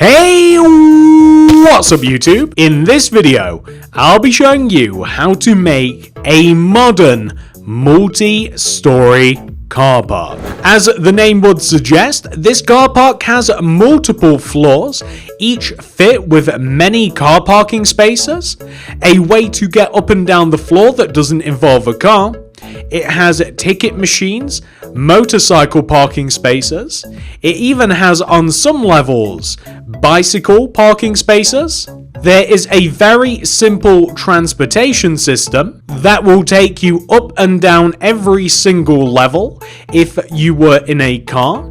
Hey, what's up YouTube? In this video, I'll be showing you how to make a modern multi-story car park. As the name would suggest, this car park has multiple floors, each fit with many car parking spaces, a way to get up and down the floor that doesn't involve a car. It has ticket machines, motorcycle parking spaces. It even has, on some levels, bicycle parking spaces. There is a very simple transportation system that will take you up and down every single level if you were in a car.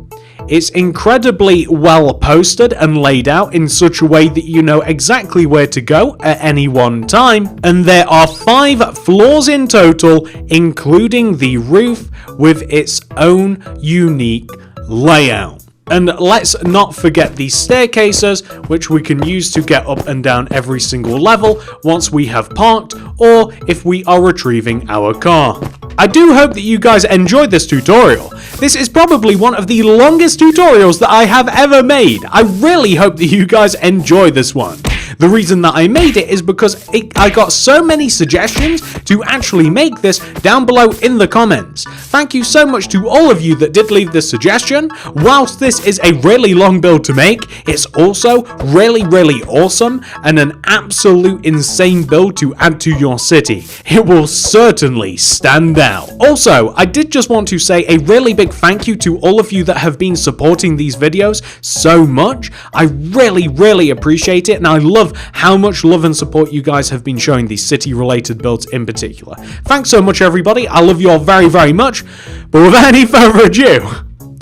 It's incredibly well posted and laid out in such a way that you know exactly where to go at any one time. And there are 5 floors in total, including the roof with its own unique layout. And let's not forget the staircases, which we can use to get up and down every single level once we have parked or if we are retrieving our car. I do hope that you guys enjoyed this tutorial. This is probably one of the longest tutorials that I have ever made. I really hope that you guys enjoy this one. The reason that I made it is because I got so many suggestions to actually make this down below in the comments. Thank you so much to all of you that did leave this suggestion. Whilst this is a really long build to make, it's also really awesome and an absolute insane build to add to your city. It will certainly stand out. Also, I did just want to say a really big thank you to all of you that have been supporting these videos so much. I really appreciate it, and I love how much love and support you guys have been showing these city related builds in particular. Thanks so much everybody, I love you all very much, but without any further ado,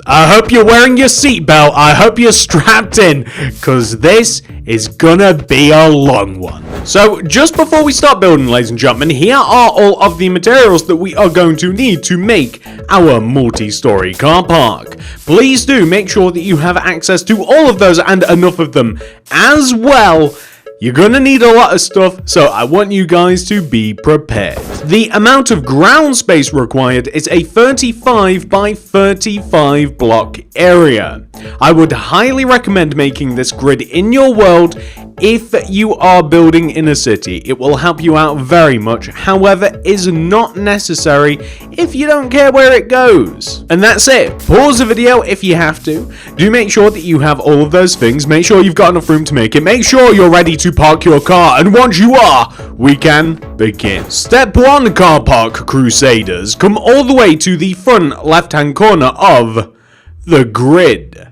I hope you're wearing your seatbelt, I hope you're strapped in, cause this is gonna be a long one. So just before we start building, ladies and gentlemen, here are all of the materials that we are going to need to make our multi-story car park. Please do make sure that you have access to all of those and enough of them as well. You're gonna need a lot of stuff, so I want you guys to be prepared. The amount of ground space required is a 35 by 35 block area. I would highly recommend making this grid in your world if you are building in a city. It will help you out very much, however, is not necessary if you don't care where it goes. And that's it. Pause the video if you have to. Do make sure that you have all of those things. Make sure you've got enough room to make it. Make sure you're ready to park your car, and once you are, we can begin. Step 1, car park crusaders. Come all the way to the front left-hand corner of the grid.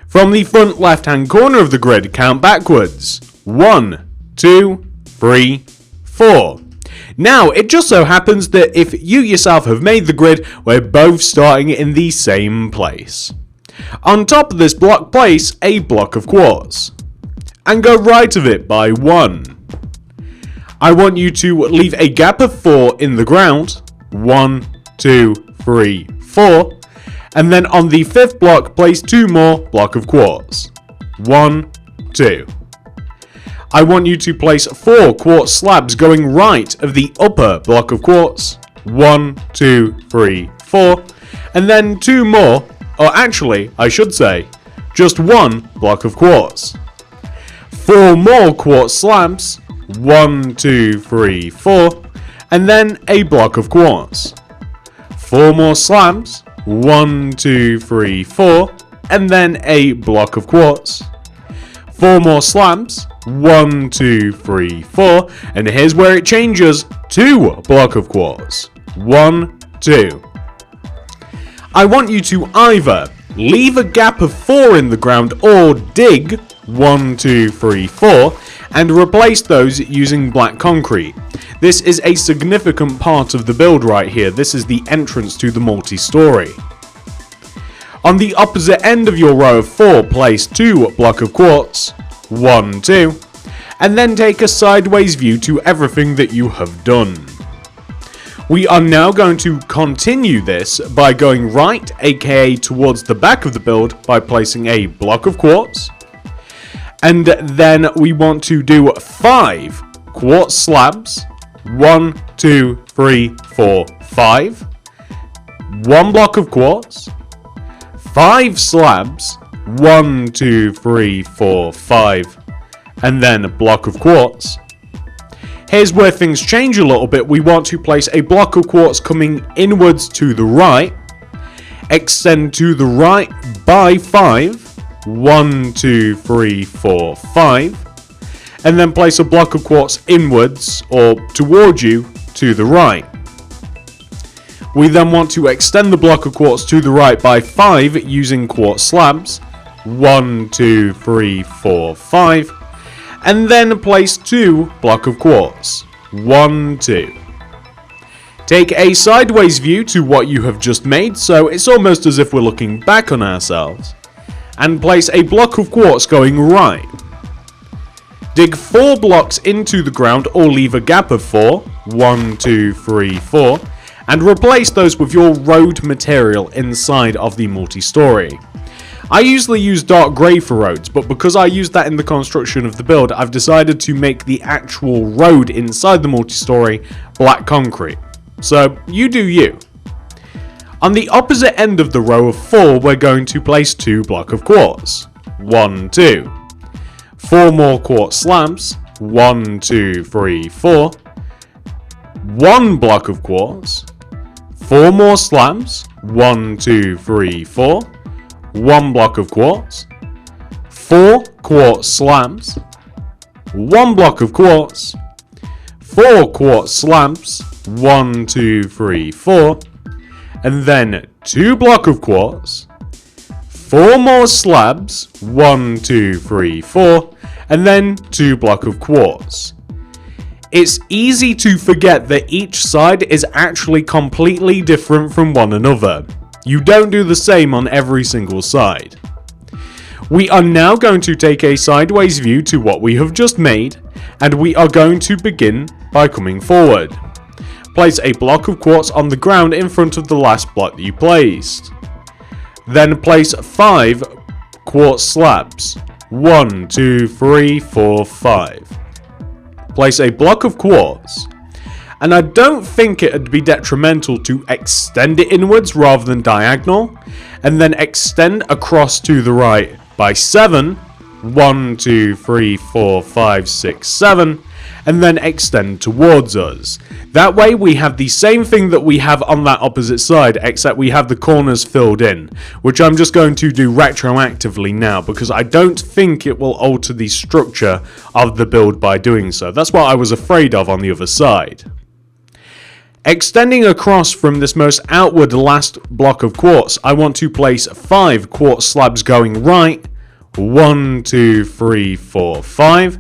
From the front left-hand corner of the grid, count backwards. 1, 2, 3, 4. Now, it just so happens that if you yourself have made the grid, we're both starting in the same place. On top of this block, place a block of quartz. And go right of it by 1. I want you to leave a gap of 4 in the ground. 1, 2, 3, 4. And then on the 5th block, place 2 more block of quartz. 1, 2. I want you to place 4 quartz slabs going right of the upper block of quartz. 1, 2, 3, 4. And then 2 more, or actually, I should say, just 1 block of quartz. 4 more quartz slabs. 1, 2, 3, 4. And then a block of quartz. 4 more slabs. 1, 2, 3, 4, and then a block of quartz. 4 more slabs. 1, 2, 3, 4, and here's where it changes. 2 block of quartz. 1, 2. I want you to either leave a gap of 4 in the ground or dig 1, 2, 3, 4, and replace those using black concrete. This is a significant part of the build right here. This is the entrance to the multi-story. On the opposite end of your row of 4, place 2 block of quartz. 1, 2. And then take a sideways view to everything that you have done. We are now going to continue this by going right, aka towards the back of the build, by placing a block of quartz. And then we want to do 5 quartz slabs. 1, 2, 3, 4, 5. 1 block of quartz. 5 slabs. 1, 2, 3, 4, 5, and then a block of quartz. Here's where things change a little bit. We want to place a block of quartz coming inwards to the right, extend to the right by 5, 1, 2, 3, 4, 5, and then place a block of quartz inwards or towards you to the right. We then want to extend the block of quartz to the right by 5 using quartz slabs, 1, 2, 3, 4, 5, and then place 2 block of quartz, 1, 2. Take a sideways view to what you have just made, so it's almost as if we're looking back on ourselves, and place a block of quartz going right. Dig 4 blocks into the ground or leave a gap of 4, 1, 2, 3, 4, and replace those with your road material inside of the multi-story. I usually use dark grey for roads, but because I used that in the construction of the build, I've decided to make the actual road inside the multi-story black concrete. So you do you. On the opposite end of the row of 4, we're going to place 2 block of quartz, 1, 2. 4 more quartz slabs, 1, 2, 3, 4. 1 block of quartz. 4 more slabs, 1, 2, 3, 4. 1 block of quartz. 4 quartz slabs. 1 block of quartz. 4 quartz slabs, 1, 2, 3, 4. And then 2 block of quartz. 4 more slabs, 1, 2, 3, 4, and then 2 block of quartz. It's easy to forget that each side is actually completely different from one another. You don't do the same on every single side. We are now going to take a sideways view to what we have just made, and we are going to begin by coming forward. Place a block of quartz on the ground in front of the last block that you placed. Then place 5 quartz slabs. 1, 2, 3, 4, 5. Place a block of quartz. And I don't think it would be detrimental to extend it inwards rather than diagonal. And then extend across to the right by 7. 1, 2, 3, 4, 5, 6, 7. And then extend towards us. That way we have the same thing that we have on that opposite side, except we have the corners filled in, which I'm just going to do retroactively now because I don't think it will alter the structure of the build by doing so. That's what I was afraid of on the other side. Extending across from this most outward last block of quartz, I want to place 5 quartz slabs going right, 1, 2, 3, 4, 5,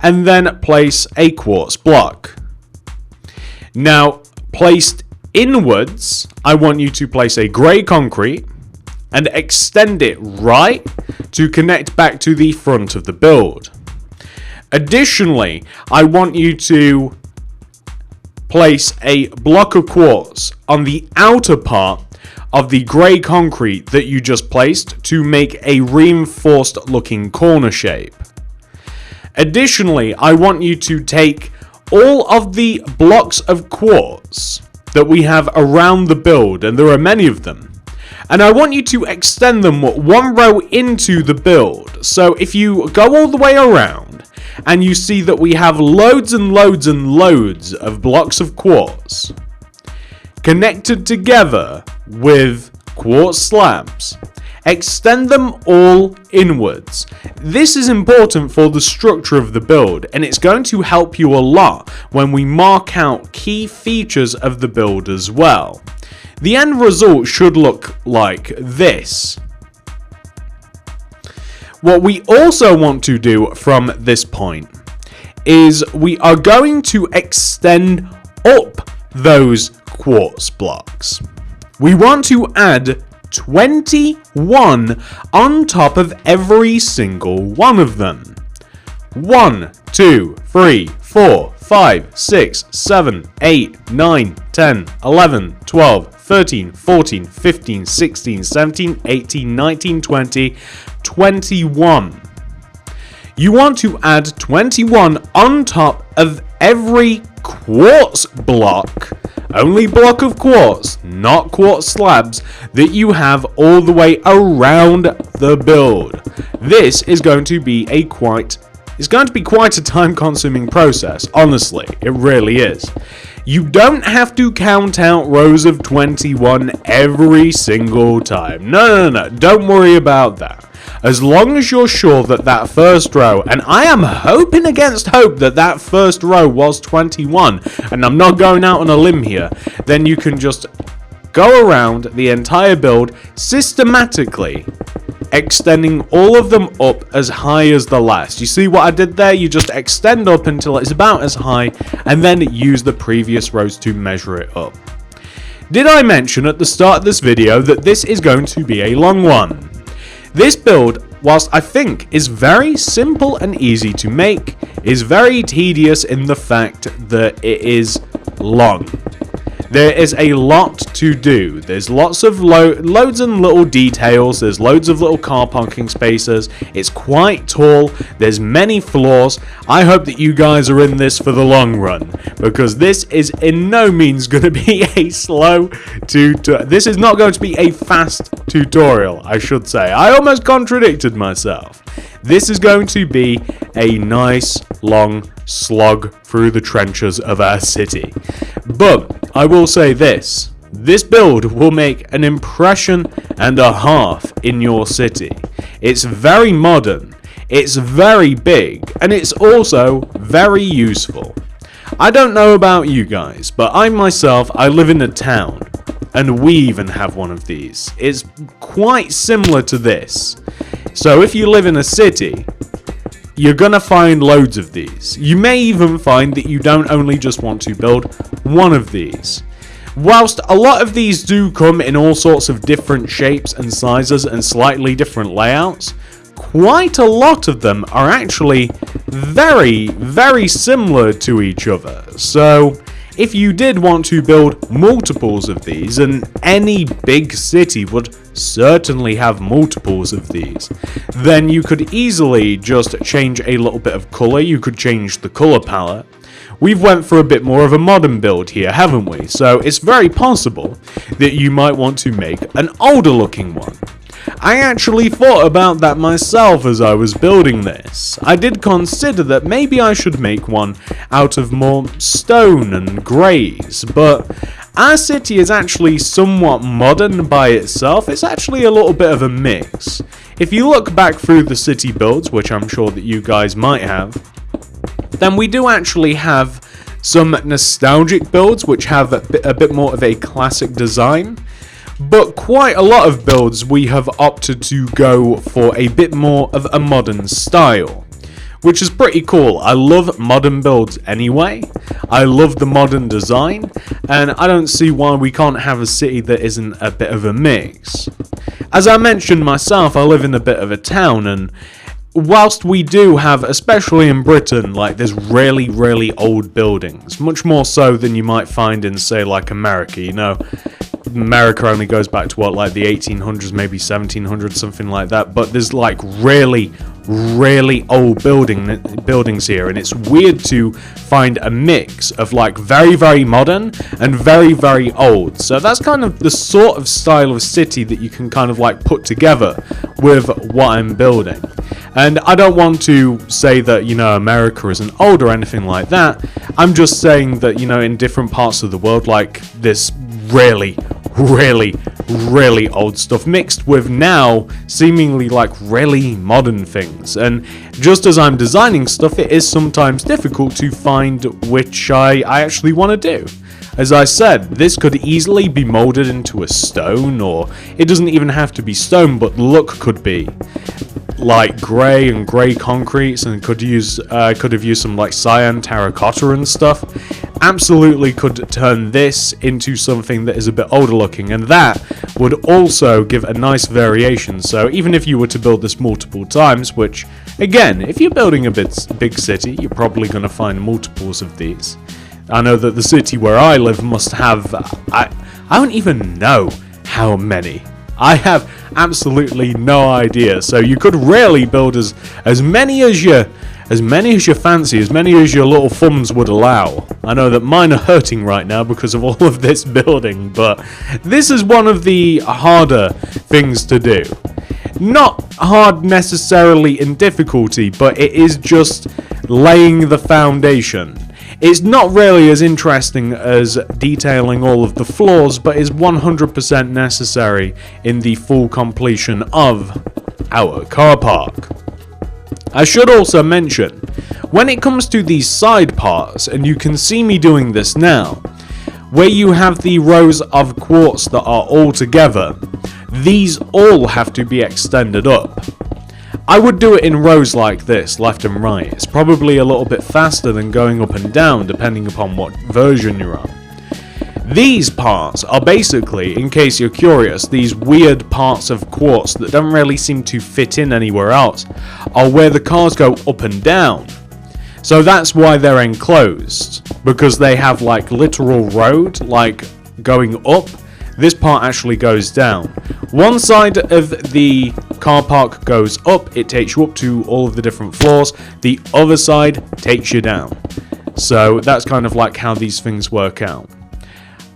and then place a quartz block. Now, placed inwards, I want you to place a grey concrete and extend it right to connect back to the front of the build. Additionally, I want you to place a block of quartz on the outer part of the grey concrete that you just placed to make a reinforced looking corner shape. Additionally, I want you to take all of the blocks of quartz that we have around the build, and there are many of them, and I want you to extend them 1 row into the build. So if you go all the way around and you see that we have loads and loads and loads of blocks of quartz connected together with quartz slabs, extend them all inwards. This is important for the structure of the build, and it's going to help you a lot when we mark out key features of the build as well. The end result should look like this. What we also want to do from this point is we are going to extend up those quartz blocks. We want to add 21 on top of every single one of them. 1, 2, 3, 4, 5, 6, 7, 8, 9, 10, 11, 12, 13, 14, 15, 16, 17, 18, 19, 20, 21. You want to add 21 on top of every quartz block only block of quartz, not quartz slabs, that you have all the way around the build. This is going to be quite a time-consuming process, honestly, it really is. You don't have to count out rows of 21 every single time. No, don't worry about that. As long as you're sure that that first row, and I am hoping against hope that that first row was 21, and I'm not going out on a limb here, then you can just go around the entire build systematically, extending all of them up as high as the last. You see what I did there? You just extend up until it's about as high, and then use the previous rows to measure it up. Did I mention at the start of this video that this is going to be a long one? This build, whilst I think is very simple and easy to make, is very tedious in the fact that it is long. There is a lot to do. There's lots of loads and little details. There's loads of little car parking spaces. It's quite tall. There's many floors. I hope that you guys are in this for the long run, because this is in no means going to be a slow tutorial. This is not going to be a fast tutorial, I should say. I almost contradicted myself. This is going to be a nice long slog through the trenches of our city. But I will say this build will make an impression and a half in your city. It's very modern, it's very big, and it's also very useful. I don't know about you guys, but I myself, I live in a town, and we even have one of these. It's quite similar to this. So if you live in a city, you're gonna find loads of these. You may even find that you don't only just want to build one of these. Whilst a lot of these do come in all sorts of different shapes and sizes and slightly different layouts, quite a lot of them are actually very, very similar to each other. So if you did want to build multiples of these, and any big city would certainly have multiples of these, then you could easily just change a little bit of color. You could change the color palette. We've went for a bit more of a modern build here, haven't we? So it's very possible that you might want to make an older looking one. I actually thought about that myself as I was building this. I did consider that maybe I should make one out of more stone and greys, but our city is actually somewhat modern by itself. It's actually a little bit of a mix. If you look back through the city builds, which I'm sure that you guys might have, then we do actually have some nostalgic builds which have a bit more of a classic design. But quite a lot of builds we have opted to go for a bit more of a modern style, which is pretty cool. I love modern builds anyway. I love the modern design, and I don't see why we can't have a city that isn't a bit of a mix. As I mentioned myself, I live in a bit of a town, and whilst we do have, especially in Britain, like there's really, really old buildings, much more so than you might find in, say, like America, you know. America only goes back to what, like the 1800s, maybe 1700s, something like that, but there's like really, really old buildings here, and it's weird to find a mix of like very, very modern and very, very old. So that's kind of the sort of style of city that you can kind of like put together with what I'm building. And I don't want to say that, you know, America isn't old or anything like that. I'm just saying that, you know, in different parts of the world, like this really, really, really old stuff mixed with now seemingly like really modern things. And just as I'm designing stuff, it is sometimes difficult to find which I actually want to do. As I said, this could easily be molded into a stone, or it doesn't even have to be stone, but the look could be like grey and grey concretes, and could have used some like cyan terracotta and stuff. Absolutely could turn this into something that is a bit older looking, and that would also give a nice variation. So even if you were to build this multiple times, which again, if you're building a big city, you're probably going to find multiples of these. I know that the city where I live must have, I don't even know how many. I have absolutely no idea. So you could really build as many as as many as you fancy, as many as your little thumbs would allow. I know that mine are hurting right now because of all of this building, but this is one of the harder things to do. Not hard necessarily in difficulty, but it is just laying the foundation. It's not really as interesting as detailing all of the floors, but is 100% necessary in the full completion of our car park. I should also mention, when it comes to these side parts, and you can see me doing this now, where you have the rows of quartz that are all together, these all have to be extended up. I would do it in rows like this, left and right. It's probably a little bit faster than going up and down, depending upon what version you're on. These parts are basically, in case you're curious, these weird parts of quartz that don't really seem to fit in anywhere else, are where the cars go up and down. So that's why they're enclosed, because they have like literal road, like going up. This part actually goes down. One side of the car park goes up, it takes you up to all of the different floors. The other side takes you down. So that's kind of like how these things work out.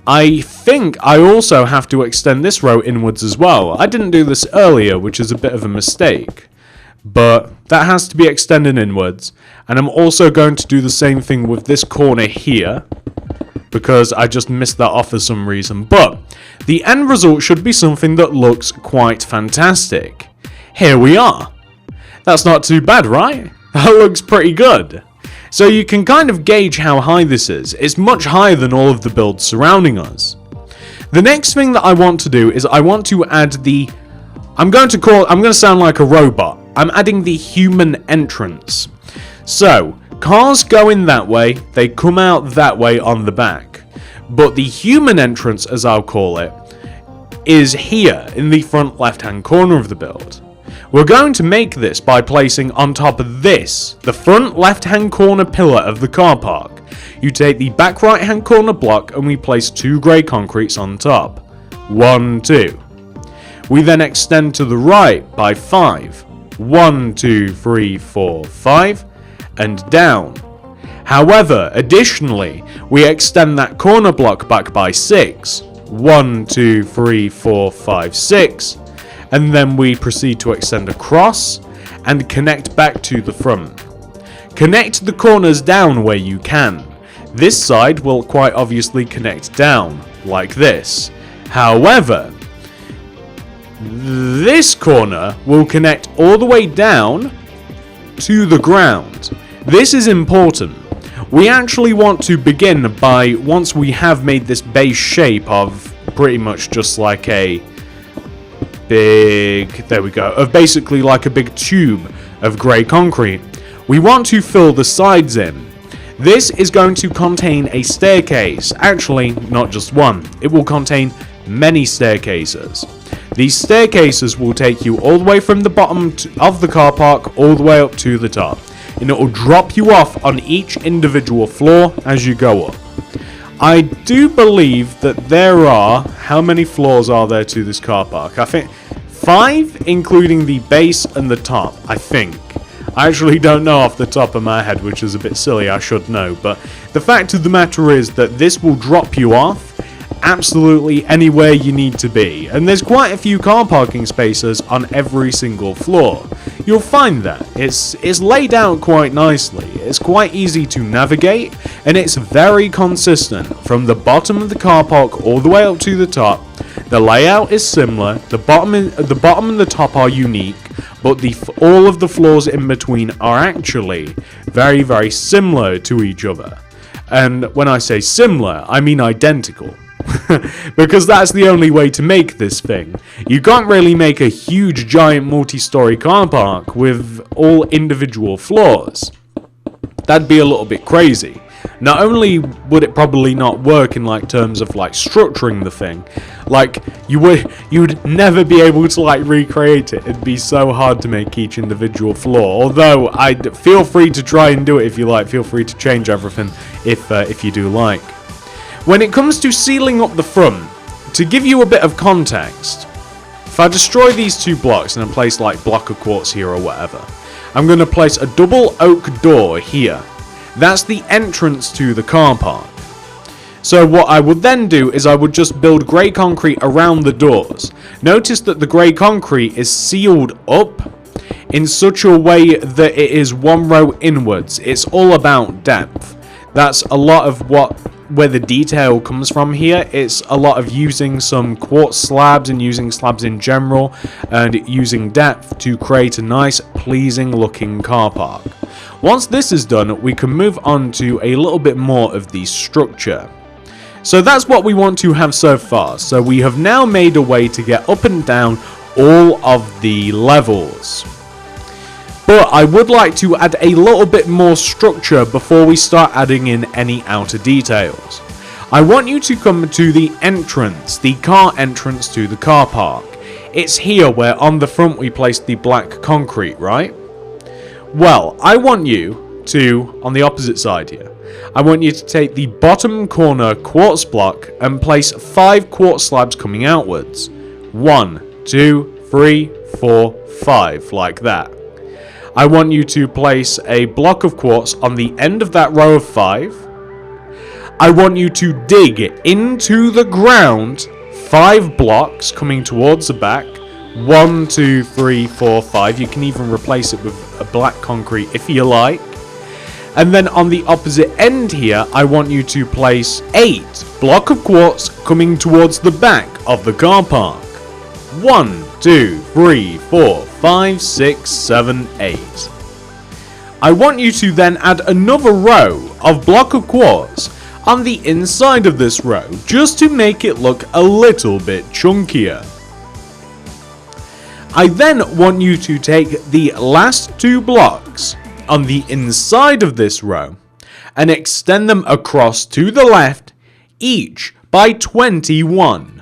I think I also have to extend this row inwards as well. I didn't do this earlier, which is a bit of a mistake. But that has to be extended inwards. And I'm also going to do the same thing with this corner here, because I just missed that off for some reason. But the end result should be something that looks quite fantastic. Here we are. That's not too bad, right? That looks pretty good. So you can kind of gauge how high this is. It's much higher than all of the builds surrounding us. The next thing that I want to do is I want to add the... I'm going to sound like a robot. I'm adding the human entrance. So, cars go in that way, they come out that way on the back. But the human entrance, as I'll call it, is here in the front left-hand corner of the build. We're going to make this by placing on top of this, the front left-hand corner pillar of the car park. You take the back right-hand corner block and we place 2 grey concretes on top. 1, 2. We then extend to the right by 5. 1, 2, 3, 4, 5. And down. However, additionally, we extend that corner block back by 6. 1, 2, 3, 4, 5, 6. And then we proceed to extend across and connect back to the front. Connect the corners down where you can. This side will quite obviously connect down, like this. However, this corner will connect all the way down to the ground. This is important. We actually want to begin by, once we have made this base shape of pretty much just like a big, there we go, of basically like a big tube of grey concrete, we want to fill the sides in. This is going to contain a staircase. Actually, not just one. It will contain many staircases. These staircases will take you all the way from the bottom of the car park all the way up to the top. And it will drop you off on each individual floor as you go up. I do believe that there are... How many floors are there to this car park? I think 5, including the base and the top, I think. I actually don't know off the top of my head, which is a bit silly, I should know. But the fact of the matter is that this will drop you off absolutely anywhere you need to be, and there's quite a few car parking spaces on every single floor. You'll find that it's laid out quite nicely, it's quite easy to navigate, and it's very consistent from the bottom of the car park all the way up to the top. The layout is similar, the bottom and the top are unique, but all of the floors in between are actually very, very similar to each other. And when I say similar, I mean identical. Because that's the only way to make this thing. You can't really make a huge giant multi-story car park with all individual floors. That'd be a little bit crazy. Not only would it probably not work in like terms of like structuring the thing, like you'd never be able to like recreate it. It'd be so hard to make each individual floor. Although I'd feel free to try and do it if you like. Feel free to change everything if you do like. When it comes to sealing up the front, to give you a bit of context, if I destroy these 2 blocks and I place like block of quartz here or whatever, I'm going to place a double oak door here. That's the entrance to the car park. So what I would then do is I would just build grey concrete around the doors. Notice that the grey concrete is sealed up in such a way that it is one row inwards. It's all about depth. That's a lot of where the detail comes from here. It's a lot of using some quartz slabs and using slabs in general and using depth to create a nice pleasing looking car park. Once this is done, we can move on to a little bit more of the structure. So that's what we want to have so far. So we have now made a way to get up and down all of the levels. But I would like to add a little bit more structure before we start adding in any outer details. I want you to come to the entrance, the car entrance to the car park. It's here where on the front we placed the black concrete, right? Well, I want you to, on the opposite side here, I want you to take the bottom corner quartz block and place 5 quartz slabs coming outwards. 1, 2, 3, 4, 5, like that. I want you to place a block of quartz on the end of that row of 5. I want you to dig into the ground 5 blocks coming towards the back. 1, 2, 3, 4, 5. You can even replace it with a black concrete if you like. And then on the opposite end here, I want you to place 8 block of quartz coming towards the back of the car park. 1, 2, 3, 4, 5, 6, 7, 8. I want you to then add another row of block of quartz on the inside of this row, just to make it look a little bit chunkier. I then want you to take the last 2 blocks on the inside of this row and extend them across to the left, each by 21.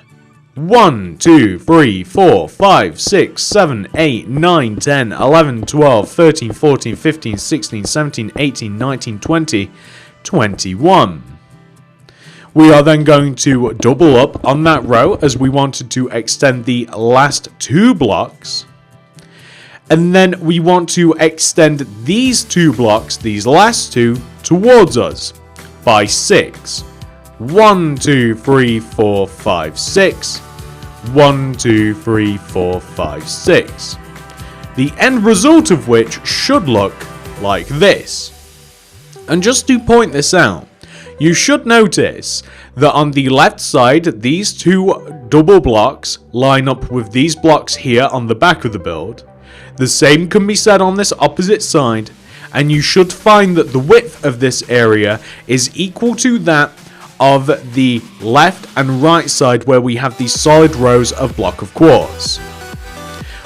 1, 2, 3, 4, 5, 6, 7, 8, 9, 10, 11, 12, 13, 14, 15, 16, 17, 18, 19, 20, 21. We are then going to double up on that row as we wanted to extend the last 2 blocks. And then we want to extend these 2 blocks, these last 2, towards us by 6. 1, 2, 3, 4, 5, 6. 1, 2, 3, 4, 5, 6. The end result of which should look like this. And just to point this out, you should notice that on the left side, these 2 double blocks line up with these blocks here on the back of the build. The same can be said on this opposite side, and you should find that the width of this area is equal to that of the left and right side where we have these solid rows of block of quartz.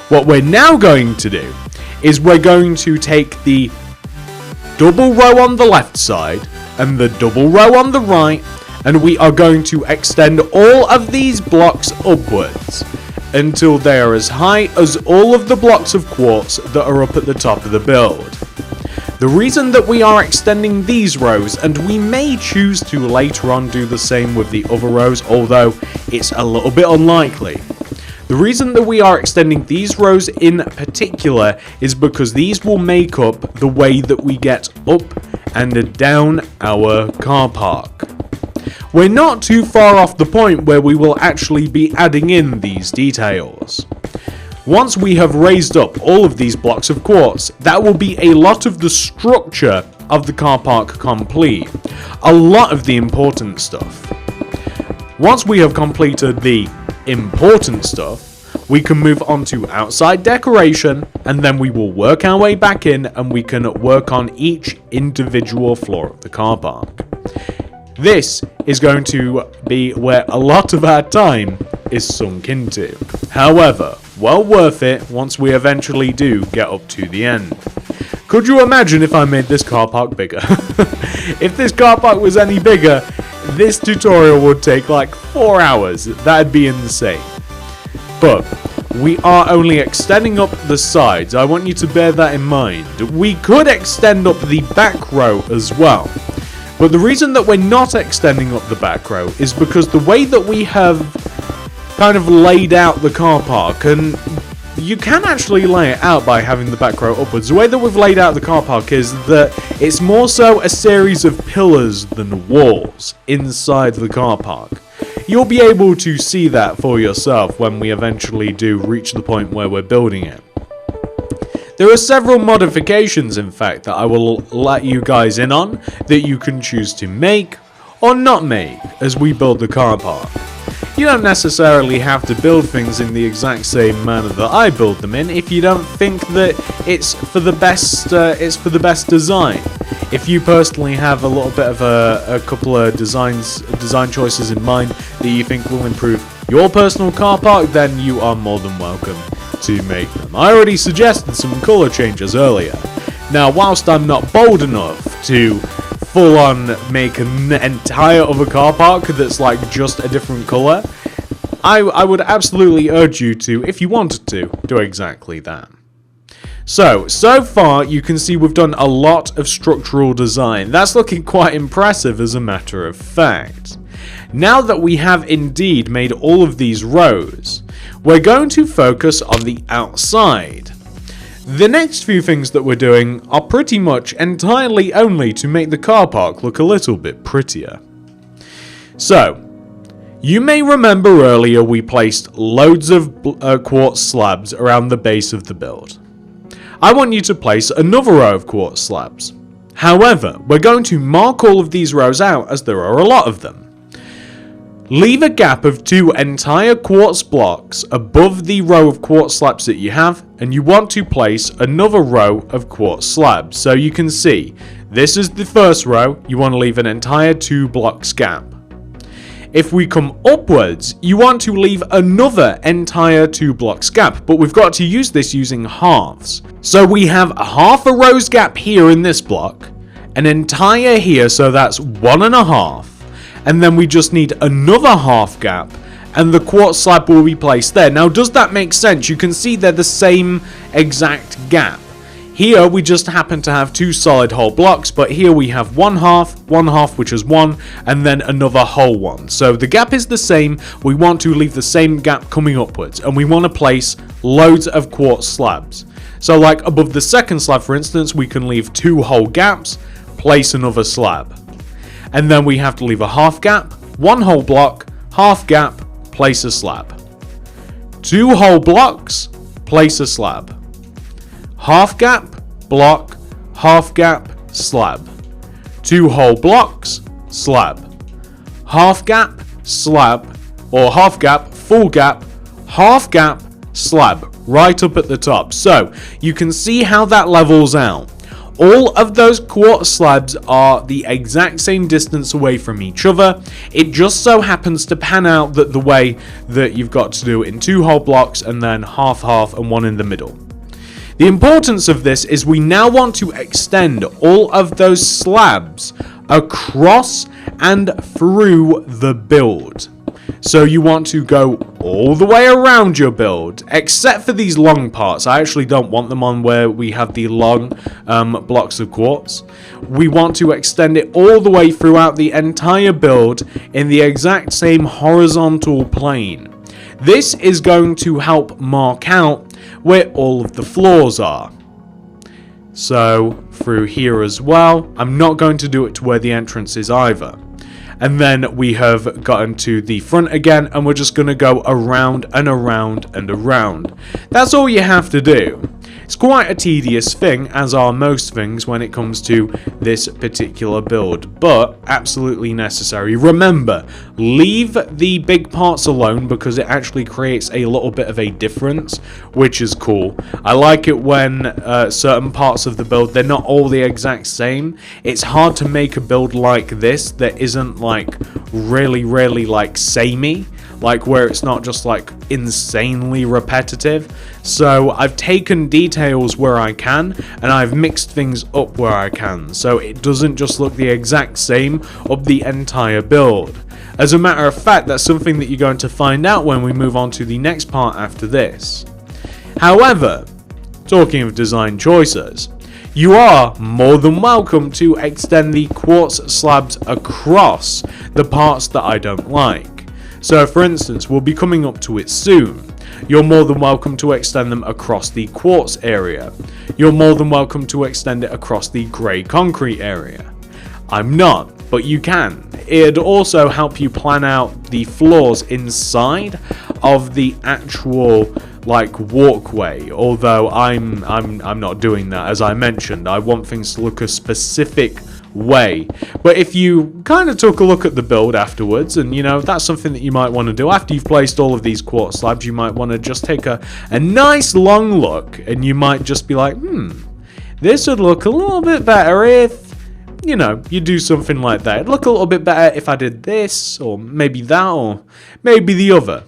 What we're now going to do is we're going to take the double row on the left side and the double row on the right, and we are going to extend all of these blocks upwards until they are as high as all of the blocks of quartz that are up at the top of the build. The reason that we are extending these rows, and we may choose to later on do the same with the other rows, although it's a little bit unlikely. The reason that we are extending these rows in particular is because these will make up the way that we get up and down our car park. We're not too far off the point where we will actually be adding in these details. Once we have raised up all of these blocks of quartz, that will be a lot of the structure of the car park complete. A lot of the important stuff. Once we have completed the important stuff, we can move on to outside decoration, and then we will work our way back in and we can work on each individual floor of the car park. This is going to be where a lot of our time is sunk into. However, well worth it once we eventually do get up to the end. Could you imagine if I made this car park bigger? If this car park was any bigger, this tutorial would take like 4 hours. That'd be insane. But we are only extending up the sides. I want you to bear that in mind. We could extend up the back row as well. But the reason that we're not extending up the back row is because the way that we have kind of laid out the car park, and you can actually lay it out by having the back row upwards. The way that we've laid out the car park is that it's more so a series of pillars than walls inside the car park. You'll be able to see that for yourself when we eventually do reach the point where we're building it. There are several modifications, in fact, that I will let you guys in on that you can choose to make or not make as we build the car park. You don't necessarily have to build things in the exact same manner that I build them in if you don't think that it's for the best design. If you personally have a little bit of a couple of design choices in mind that you think will improve your personal car park, then you are more than welcome to make them. I already suggested some colour changes earlier. Now, whilst I'm not bold enough to full on make an entire other car park that's like just a different colour, I would absolutely urge you to, if you wanted to, do exactly that. So far you can see we've done a lot of structural design. That's looking quite impressive as a matter of fact. Now that we have indeed made all of these rows, we're going to focus on the outside. The next few things that we're doing are pretty much entirely only to make the car park look a little bit prettier. So, you may remember earlier we placed loads of quartz slabs around the base of the build. I want you to place another row of quartz slabs. However, we're going to mark all of these rows out as there are a lot of them. Leave a gap of 2 entire quartz blocks above the row of quartz slabs that you have, and you want to place another row of quartz slabs. So you can see, this is the first row, you want to leave an entire 2 blocks gap. If we come upwards, you want to leave another entire 2 blocks gap, but we've got to use this using halves. So we have half a row's gap here in this block, an entire here, so that's 1.5. And then we just need another half gap, and the quartz slab will be placed there. Now, does that make sense? You can see they're the same exact gap. Here we just happen to have 2 solid whole blocks, but here we have one half, which is 1, and then another whole one. So the gap is the same. We want to leave the same gap coming upwards, and we want to place loads of quartz slabs. So like above the second slab, for instance, we can leave 2 whole gaps, place another slab. And then we have to leave a half gap, 1 whole block, half gap, place a slab. 2 whole blocks, place a slab. Half gap, block, half gap, slab. 2 whole blocks, slab. Half gap, slab, or half gap, full gap, half gap, slab, right up at the top. So you can see how that levels out. All of those quartz slabs are the exact same distance away from each other. It just so happens to pan out that the way that you've got to do it in 2 whole blocks and then half and 1 in the middle. The importance of this is we now want to extend all of those slabs across and through the build. So you want to go all the way around your build, except for these long parts. I actually don't want them on where we have the long blocks of quartz. We want to extend it all the way throughout the entire build in the exact same horizontal plane. This is going to help mark out where all of the floors are. So through here as well. I'm not going to do it to where the entrance is either. And then we have gotten to the front again, and we're just going to go around and around and around. That's all you have to do. It's quite a tedious thing, as are most things when it comes to this particular build, but absolutely necessary. Remember, leave the big parts alone because it actually creates a little bit of a difference, which is cool. I like it when certain parts of the build, they're not all the exact same. It's hard to make a build like this that isn't like really like samey, like where it's not just like insanely repetitive. So I've taken details where I can, and I've mixed things up where I can, so it doesn't just look the exact same of the entire build. As a matter of fact, that's something that you're going to find out when we move on to the next part after this. However, talking of design choices, you are more than welcome to extend the quartz slabs across the parts that I don't like. So for instance, we'll be coming up to it soon. you're more than welcome to extend them across the quartz area. You're more than welcome to extend it across the grey concrete area. I'm not, but you can. It'd also help you plan out the floors inside of the actual like walkway, although I'm not doing that. As I mentioned, I want things to look a specific way. But if you kind of took a look at the build afterwards, and you know, that's something that you might want to do after you've placed all of these quartz slabs, you might want to just take a nice long look, and you might just be like, this would look a little bit better if, you know, you do something like that. It'd look a little bit better if I did this, or maybe that, or maybe the other.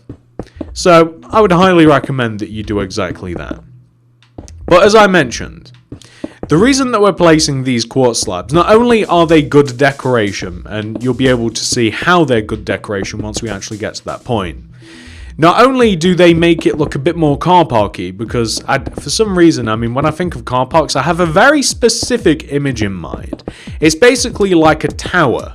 So I would highly recommend that you do exactly that. But as I mentioned, the reason that we're placing these quartz slabs, not only are they good decoration, and you'll be able to see how they're good decoration once we actually get to that point, not only do they make it look a bit more car parky, because for some reason, I mean, when I think of car parks, I have a very specific image in mind. It's basically like a tower,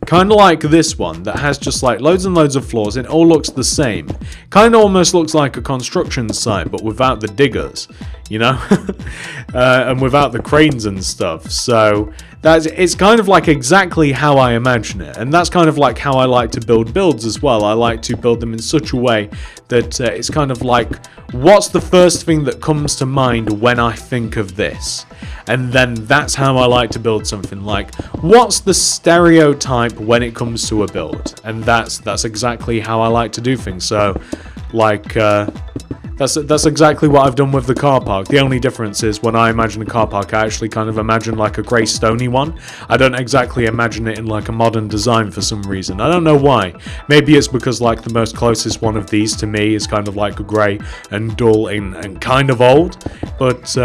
kind of like this one, that has just like loads and loads of floors, and it all looks the same. Kind of almost looks like a construction site, but without the diggers, you know? And without the cranes and stuff. So it's kind of like exactly how I imagine it, and that's kind of like how I like to build builds as well. I like to build them in such a way that it's kind of like, what's the first thing that comes to mind when I think of this? And then that's how I like to build something. Like, what's the stereotype when it comes to a build? And that's exactly how I like to do things. So, like, that's exactly what I've done with the car park. The only difference is when I imagine a car park, I actually kind of imagine like a grey stony one. I don't exactly imagine it in like a modern design for some reason. I don't know why. Maybe it's because like the most closest one of these to me is kind of like a grey and dull and kind of old. But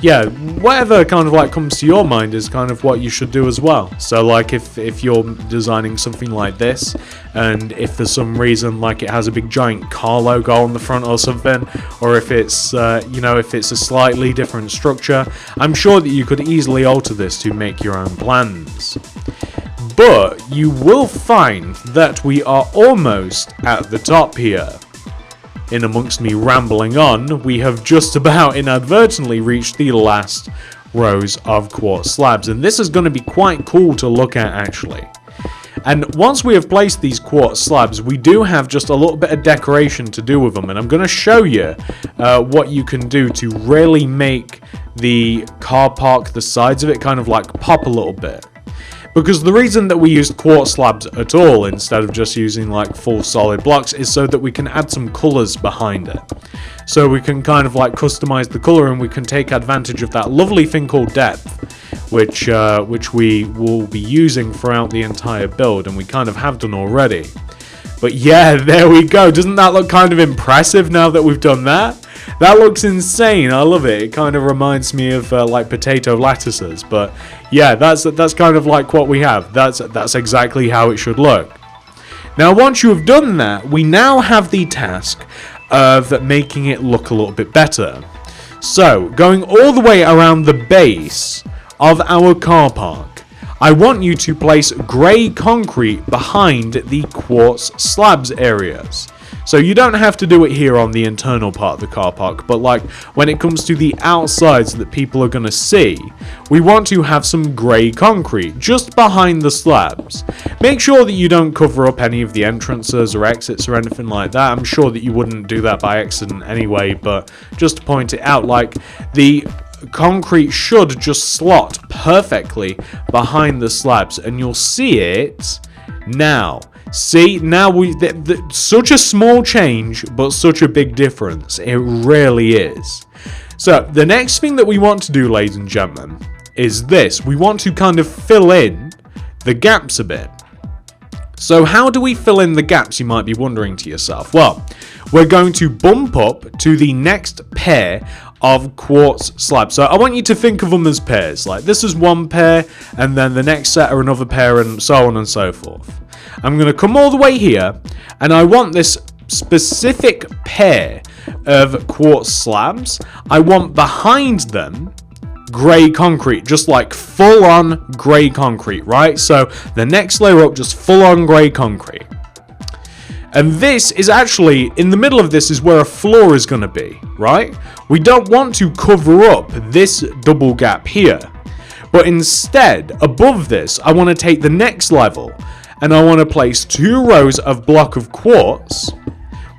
yeah, whatever kind of like comes to your mind is kind of what you should do as well. So like if you're designing something like this, and if for some reason like it has a big giant car logo on the front or something, or if it's you know, if it's a slightly different structure, I'm sure that you could easily alter this to make your own plans. But you will find that we are almost at the top here. In amongst me rambling on, we have just about inadvertently reached the last rows of quartz slabs, and this is going to be quite cool to look at actually. And once we have placed these quartz slabs, we do have just a little bit of decoration to do with them, and I'm going to show you what you can do to really make the car park, the sides of it, kind of like pop a little bit. Because the reason that we used quartz slabs at all instead of just using like full solid blocks is so that we can add some colours behind it. So we can kind of like customize the colour, and we can take advantage of that lovely thing called depth, which we will be using throughout the entire build, and we kind of have done already. But yeah, there we go. Doesn't that look kind of impressive now that we've done that? That looks insane. I love it. It kind of reminds me of like potato lattices. But yeah, that's kind of like what we have. That's exactly how it should look. Now, once you have done that, we now have the task of making it look a little bit better. So, going all the way around the base of our car park, I want you to place grey concrete behind the quartz slabs areas. So you don't have to do it here on the internal part of the car park, but like when it comes to the outsides that people are going to see, we want to have some grey concrete just behind the slabs. Make sure that you don't cover up any of the entrances or exits or anything like that. I'm sure that you wouldn't do that by accident anyway, but just to point it out, like the concrete should just slot perfectly behind the slabs, and you'll see it now. See, now such a small change, but such a big difference. It really is. So the next thing that we want to do, ladies and gentlemen, is this. We want to kind of fill in the gaps a bit. So how do we fill in the gaps, you might be wondering to yourself? Well, we're going to bump up to the next pair of quartz slabs. So I want you to think of them as pairs. Like this is one pair, and then the next set are another pair, and so on and so forth. I'm going to come all the way here, and I want this specific pair of quartz slabs. I want behind them grey concrete, just like full on grey concrete, right? So the next layer up, just full on grey concrete. And this is actually, in the middle of this is where a floor is going to be, right? We don't want to cover up this double gap here. But instead, above this, I want to take the next level and I want to place 2 rows of block of quartz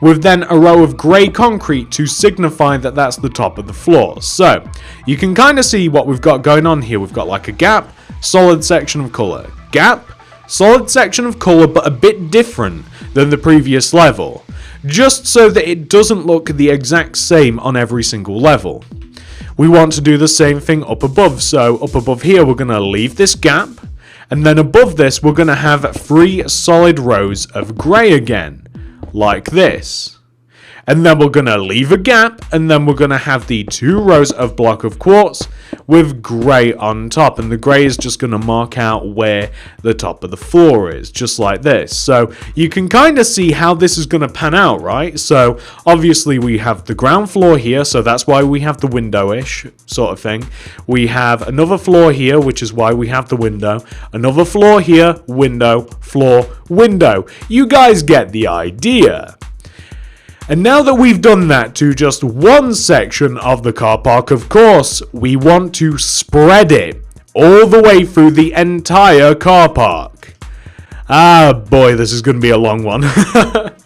with then a row of grey concrete to signify that that's the top of the floor. So, you can kind of see what we've got going on here. We've got like a gap, solid section of colour. Gap, solid section of colour, but a bit different than the previous level, just so that it doesn't look the exact same on every single level. We want to do the same thing up above, so up above here we're going to leave this gap, and then above this we're going to have 3 solid rows of grey again, like this. And then we're going to leave a gap, and then we're going to have the 2 rows of block of quartz with grey on top. And the grey is just going to mark out where the top of the floor is, just like this. So you can kind of see how this is going to pan out, right? So obviously we have the ground floor here, so that's why we have the window-ish sort of thing. We have another floor here, which is why we have the window. Another floor here, window, floor, window. You guys get the idea. And now that we've done that to just one section of the car park, of course, we want to spread it all the way through the entire car park. Ah, boy, this is going to be a long one.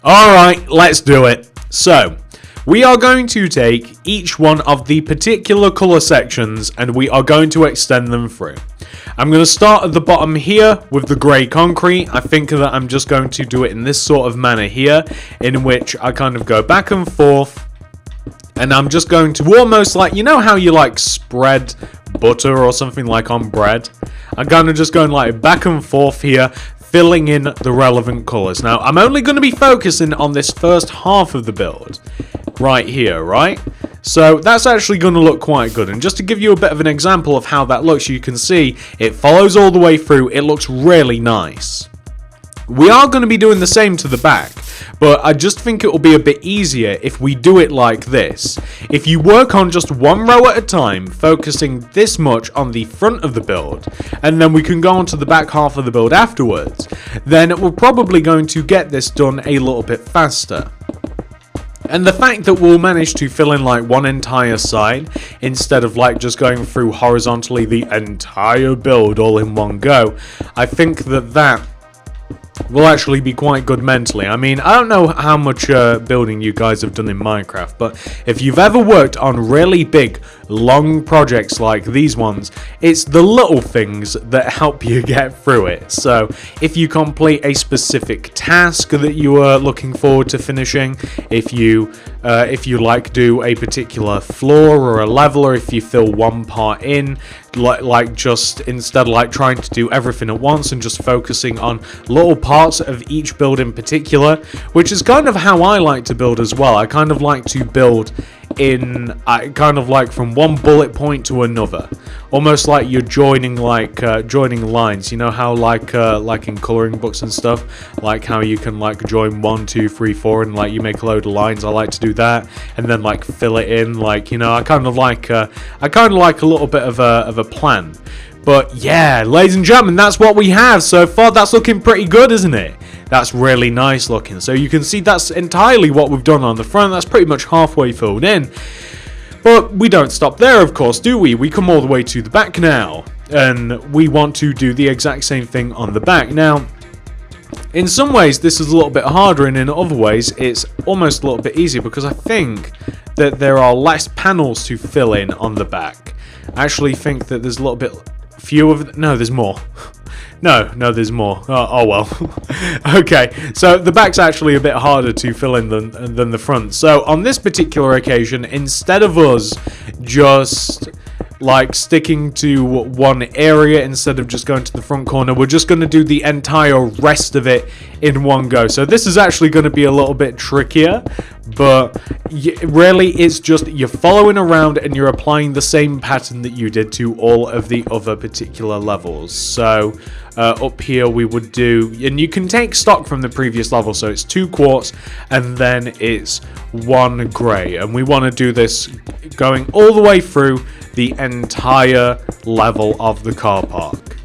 Alright, let's do it. So, we are going to take each one of the particular colour sections and we are going to extend them through. I'm going to start at the bottom here with the grey concrete. I think that I'm just going to do it in this sort of manner here, in which I kind of go back and forth. And I'm just going to almost like, you know how you like spread butter or something like on bread? I'm kind of just going like back and forth here, filling in the relevant colours. Now, I'm only going to be focusing on this first half of the build, right here, right? So that's actually going to look quite good. And just to give you a bit of an example of how that looks, you can see it follows all the way through. It looks really nice. We are going to be doing the same to the back, but I just think it will be a bit easier if we do it like this. If you work on just one row at a time, focusing this much on the front of the build, and then we can go on to the back half of the build afterwards, then we're probably going to get this done a little bit faster. And the fact that we'll manage to fill in like one entire side instead of like just going through horizontally the entire build all in one go, I think that will actually be quite good mentally. I mean, I don't know how much building you guys have done in Minecraft, but if you've ever worked on really big, long projects like these ones, it's the little things that help you get through it. So if you complete a specific task that you are looking forward to finishing, if you like do a particular floor or a level, or if you fill one part in, like just instead of like trying to do everything at once and just focusing on little parts of each build in particular, which is kind of how I like to build as well. I kind of like to build kind of like from one bullet point to another, almost like you're joining lines. You know how like in coloring books and stuff, like how you can like join 1, 2, 3, 4 and like you make a load of lines. I like to do that and then like fill it in, like, you know, I kind of like a little bit of a plan. But yeah, ladies and gentlemen, that's what we have so far. That's looking pretty good, isn't it? That's really nice looking. So you can see that's entirely what we've done on the front. That's pretty much halfway filled in. But we don't stop there, of course, do we? We come all the way to the back now. And we want to do the exact same thing on the back. Now, in some ways, this is a little bit harder, and in other ways, it's almost a little bit easier because I think that there are less panels to fill in on the back. I actually think that there's a little bit fewer of... No, there's more. No, there's more. Oh well. Okay, so the back's actually a bit harder to fill in than the front. So on this particular occasion, instead of us just like sticking to one area instead of just going to the front corner, we're just going to do the entire rest of it in one go. So this is actually going to be a little bit trickier, but really it's just you're following around and you're applying the same pattern that you did to all of the other particular levels. So up here we would do, and you can take stock from the previous level, so it's 2 quartz and then it's 1 grey, and we want to do this going all the way through the entire level of the car park.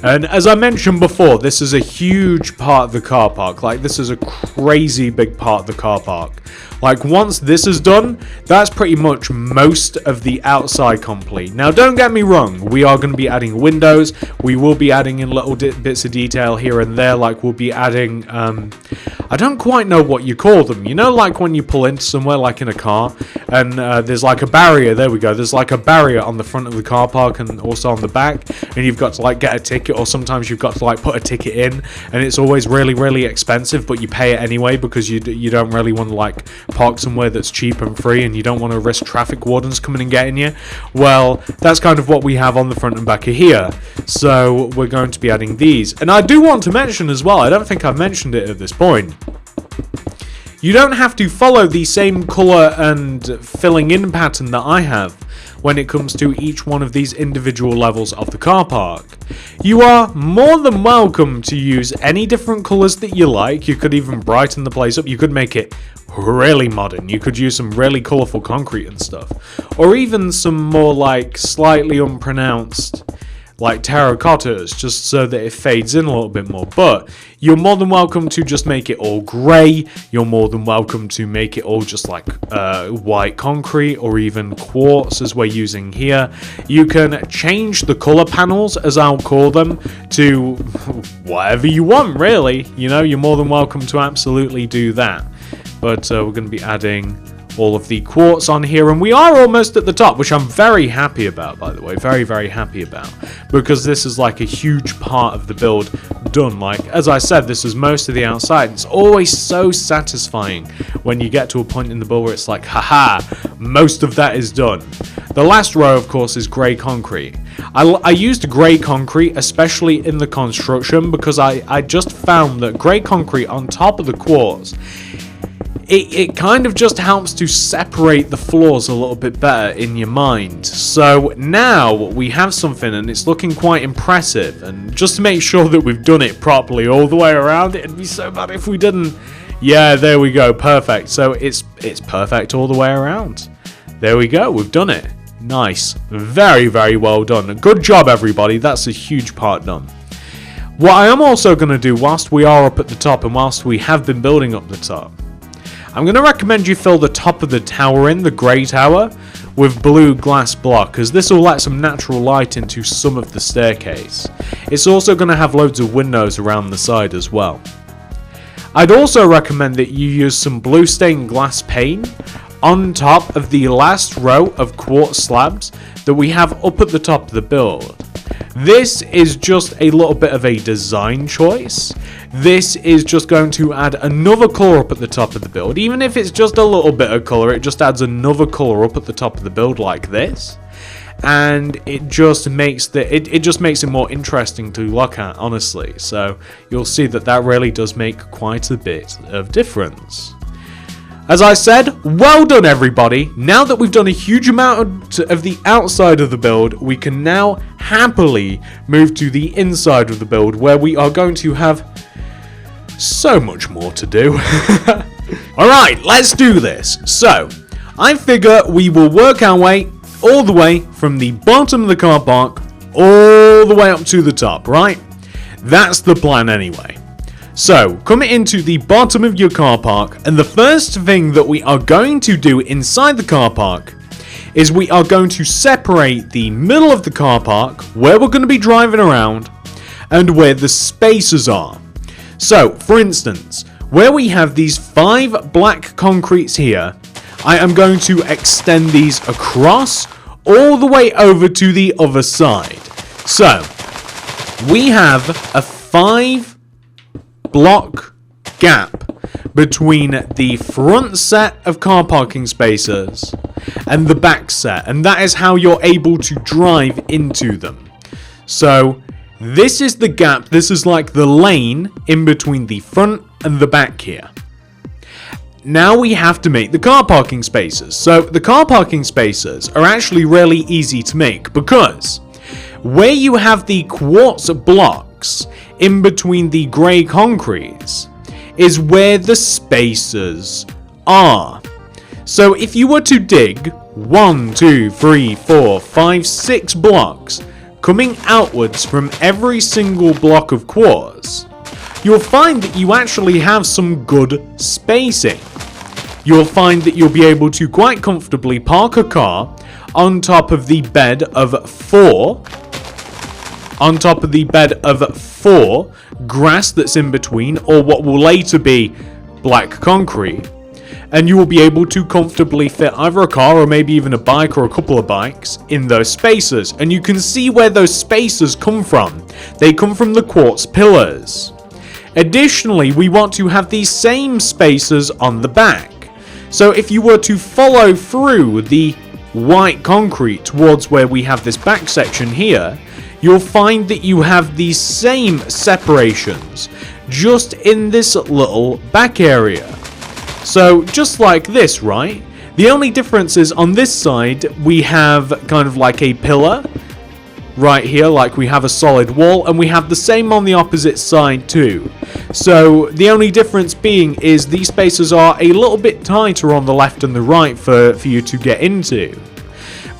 And as I mentioned before, this is a huge part of the car park. Like, this is a crazy big part of the car park. Like, once this is done, that's pretty much most of the outside complete. Now, don't get me wrong, we are going to be adding windows. We will be adding in little bits of detail here and there. Like, we'll be adding, I don't quite know what you call them. You know, like when you pull into somewhere, like in a car, and there's like a barrier. There we go. There's like a barrier on the front of the car park and also on the back. And you've got to like get a ticket, or sometimes you've got to like put a ticket in. And it's always really, really expensive, but you pay it anyway because you don't really want to like park somewhere that's cheap and free, and you don't want to risk traffic wardens coming and getting you. Well, that's kind of what we have on the front and back of here. So we're going to be adding these. And I do want to mention as well, I don't think I've mentioned it at this point, you don't have to follow the same color and filling in pattern that I have when it comes to each one of these individual levels of the car park. You are more than welcome to use any different colors that you like. You could even brighten the place up. You could make it really modern. You could use some really colorful concrete and stuff, or even some more like slightly unpronounced like terracottas, just so that it fades in a little bit more. But you're more than welcome to just make it all grey. You're more than welcome to make it all just like white concrete, or even quartz as we're using here. You can change the colour panels, as I'll call them, to whatever you want, really. You know, you're more than welcome to absolutely do that. But we're going to be adding all of the quartz on here, and we are almost at the top, which I'm very happy about, by the way. Very, very happy about, because this is like a huge part of the build done. Like, as I said, this is most of the outside. It's always so satisfying when you get to a point in the build where it's like, haha, most of that is done. The last row, of course, is grey concrete. I used grey concrete, especially in the construction, because I just found that grey concrete on top of the quartz, it kind of just helps to separate the floors a little bit better in your mind. So now we have something, and it's looking quite impressive. And just to make sure that we've done it properly all the way around, it'd be so bad if we didn't. Yeah, there we go, perfect. So it's perfect all the way around. There we go, we've done it. Nice, very, very well done. Good job, everybody. That's a huge part done. What I am also going to do whilst we are up at the top, and whilst we have been building up the top, I'm going to recommend you fill the top of the tower in, the grey tower, with blue glass block, because this will let some natural light into some of the staircase. It's also going to have loads of windows around the side as well. I'd also recommend that you use some blue stained glass pane on top of the last row of quartz slabs that we have up at the top of the build. This is just a little bit of a design choice. This is just going to add another colour up at the top of the build. Even if it's just a little bit of colour, it just adds another colour up at the top of the build like this. And it just makes it more interesting to look at, honestly. So you'll see that really does make quite a bit of difference. As I said, well done, everybody. Now that we've done a huge amount of the outside of the build, we can now happily move to the inside of the build, where we are going to have so much more to do. Alright, let's do this. So, I figure we will work our way all the way from the bottom of the car park all the way up to the top, right? That's the plan anyway. So, come into the bottom of your car park, and the first thing that we are going to do inside the car park is we are going to separate the middle of the car park, where we're going to be driving around, and where the spaces are. So, for instance, where we have these 5 black concretes here, I am going to extend these across all the way over to the other side. So, we have a 5 block gap between the front set of car parking spaces and the back set, and that is how you're able to drive into them. So this is the gap, this is like the lane in between the front and the back here. Now we have to make the car parking spaces. So the car parking spaces are actually really easy to make, because where you have the quartz blocks in between the grey concretes is where the spaces are. So if you were to dig 1, 2, 3, 4, 5, 6 blocks coming outwards from every single block of quartz, you'll find that you actually have some good spacing. You'll find that you'll be able to quite comfortably park a car on top of the bed of four grass that's in between, or what will later be black concrete, and you will be able to comfortably fit either a car or maybe even a bike or a couple of bikes in those spaces. And you can see where those spaces come from. They come from the quartz pillars. Additionally, we want to have these same spaces on the back. So if you were to follow through the white concrete towards where we have this back section here, you'll find that you have these same separations just in this little back area. So just like this, right? The only difference is on this side we have kind of like a pillar right here, like we have a solid wall, and we have the same on the opposite side too. So the only difference being is these spaces are a little bit tighter on the left and the right for you to get into.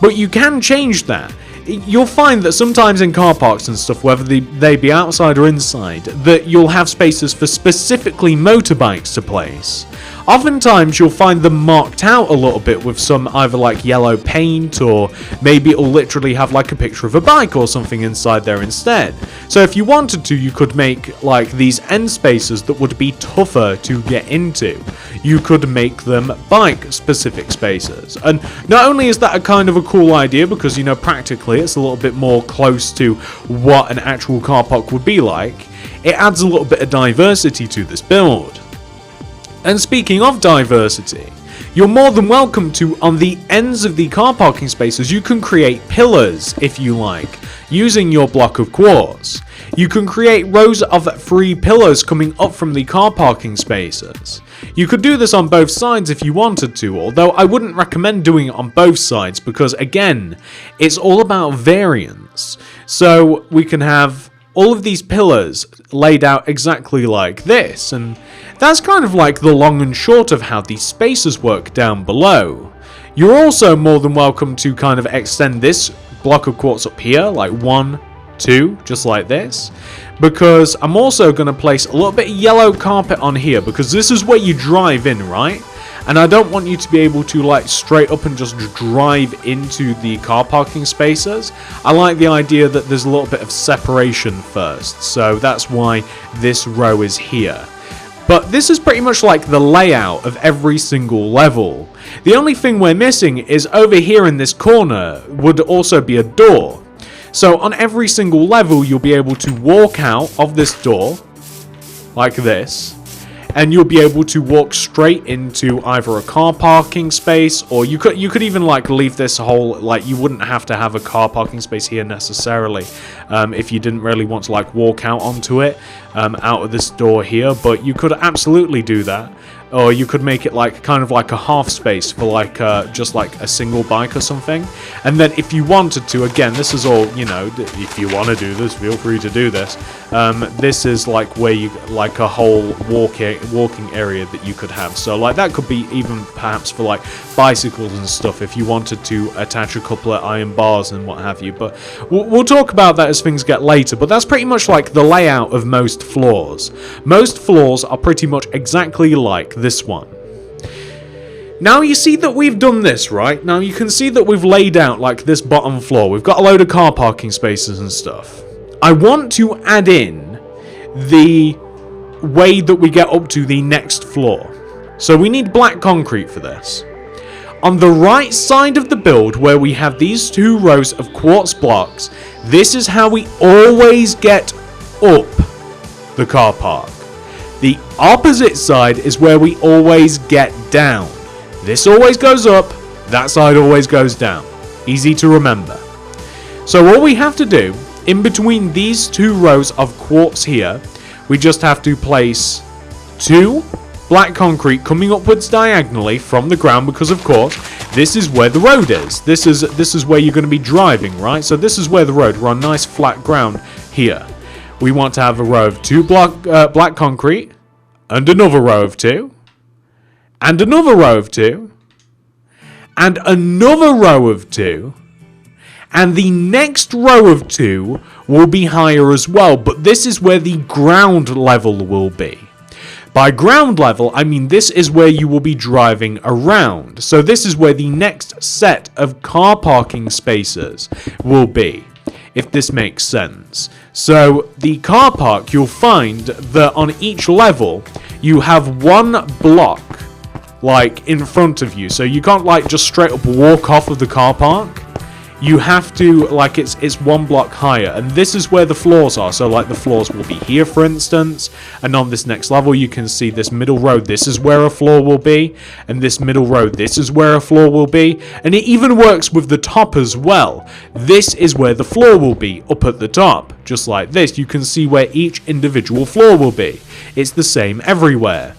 But you can change that. You'll find that sometimes in car parks and stuff, whether they be outside or inside, that you'll have spaces for specifically motorbikes to place. Oftentimes you'll find them marked out a little bit with some either like yellow paint, or maybe it'll literally have like a picture of a bike or something inside there instead. So if you wanted to, you could make like these end spaces that would be tougher to get into. You could make them bike specific spaces. And not only is that a kind of a cool idea, because you know practically it's a little bit more close to what an actual car park would be like, it adds a little bit of diversity to this build. And speaking of diversity, you're more than welcome to, on the ends of the car parking spaces, you can create pillars if you like, using your block of quartz. You can create rows of 3 pillars coming up from the car parking spaces. You could do this on both sides if you wanted to, although I wouldn't recommend doing it on both sides because, again, it's all about variance. So we can have all of these pillars laid out exactly like this, and that's kind of like the long and short of how these spaces work down below. You're also more than welcome to kind of extend this block of quartz up here, like 1, 2, just like this, because I'm also going to place a little bit of yellow carpet on here, because this is where you drive in, right? And I don't want you to be able to like straight up and just drive into the car parking spaces. I like the idea that there's a little bit of separation first, so that's why this row is here. But this is pretty much like the layout of every single level. The only thing we're missing is over here in this corner would also be a door. So on every single level you'll be able to walk out of this door like this, and you'll be able to walk straight into either a car parking space, or you could even like leave this whole, like you wouldn't have to have a car parking space here necessarily if you didn't really want to like walk out onto it out of this door here, but you could absolutely do that. Or you could make it like kind of like a half space for like just like a single bike or something. And then if you wanted to, again, this is all, you know, if you want to do this, feel free to do this. This is like where you like a whole walking area that you could have. So like that could be even perhaps for like bicycles and stuff if you wanted to attach a couple of iron bars and what have you. But we'll talk about that as things get later. But that's pretty much like the layout of most floors. Most floors are pretty much exactly like this one. Now you see that we've done this, right? Now you can see that we've laid out like this bottom floor. We've got a load of car parking spaces and stuff. I want to add in the way that we get up to the next floor. So we need black concrete for this. On the right side of the build, where we have these 2 rows of quartz blocks, this is how we always get up the car park. The opposite side is where we always get down. This always goes up, that side always goes down. Easy to remember. So all we have to do, in between these 2 rows of quartz here, we just have to place 2 black concrete coming upwards diagonally from the ground, because of course this is where the road is. This is where you're going to be driving, right? So this is where the road, we're on nice flat ground here. We want to have a row of 2 black concrete, and another row of 2, and another row of 2, and another row of 2, And the next row of 2 will be higher as well, but this is where the ground level will be. By ground level, I mean this is where you will be driving around. So this is where the next set of car parking spaces will be, if this makes sense. So the car park, you'll find that on each level, you have one block, like, in front of you. So you can't, like, just straight up walk off of the car park. You have to, like, it's one block higher, and this is where the floors are. So, like, the floors will be here, for instance, and on this next level, you can see this middle row. This is where a floor will be, and this middle row, this is where a floor will be, and it even works with the top as well. This is where the floor will be, up at the top, just like this. You can see where each individual floor will be. It's the same everywhere.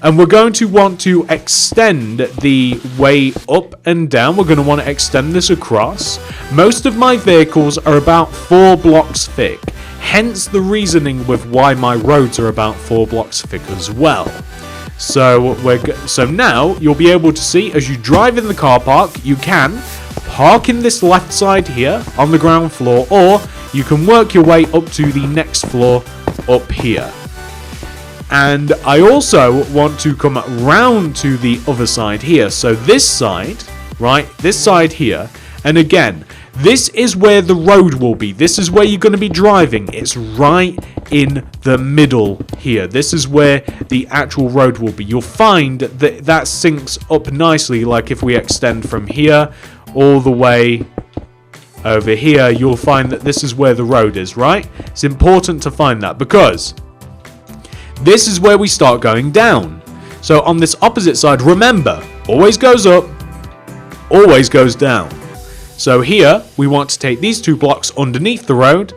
And we're going to want to extend the way up and down. We're going to want to extend this across. Most of my vehicles are about 4 blocks thick. Hence the reasoning with why my roads are about 4 blocks thick as well. So now you'll be able to see as you drive in the car park, you can park in this left side here on the ground floor, or you can work your way up to the next floor up here. And I also want to come round to the other side here. So this side, right, this side here, and again, this is where the road will be. This is where you're going to be driving. It's right in the middle here. This is where the actual road will be. You'll find that that syncs up nicely, like if we extend from here all the way over here, you'll find that this is where the road is, right? It's important to find that because this is where we start going down. So on this opposite side, remember, always goes up, always goes down. So here, we want to take these 2 blocks underneath the road.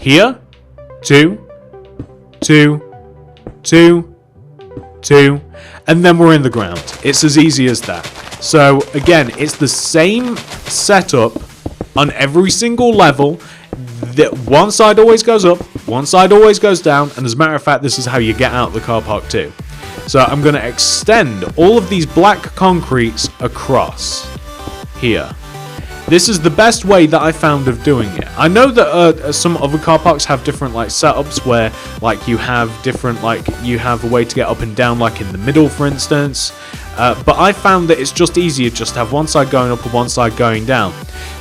Here, 2, 2, 2, 2, and then we're in the ground. It's as easy as that. So again, it's the same setup on every single level. That one side always goes up, one side always goes down, and as a matter of fact, this is how you get out of the car park too. So I'm going to extend all of these black concretes across here. This is the best way that I found of doing it. I know that some other car parks have different like setups where like you have different you have a way to get up and down, like in the middle, for instance. But I found that it's just easier just to have one side going up and one side going down.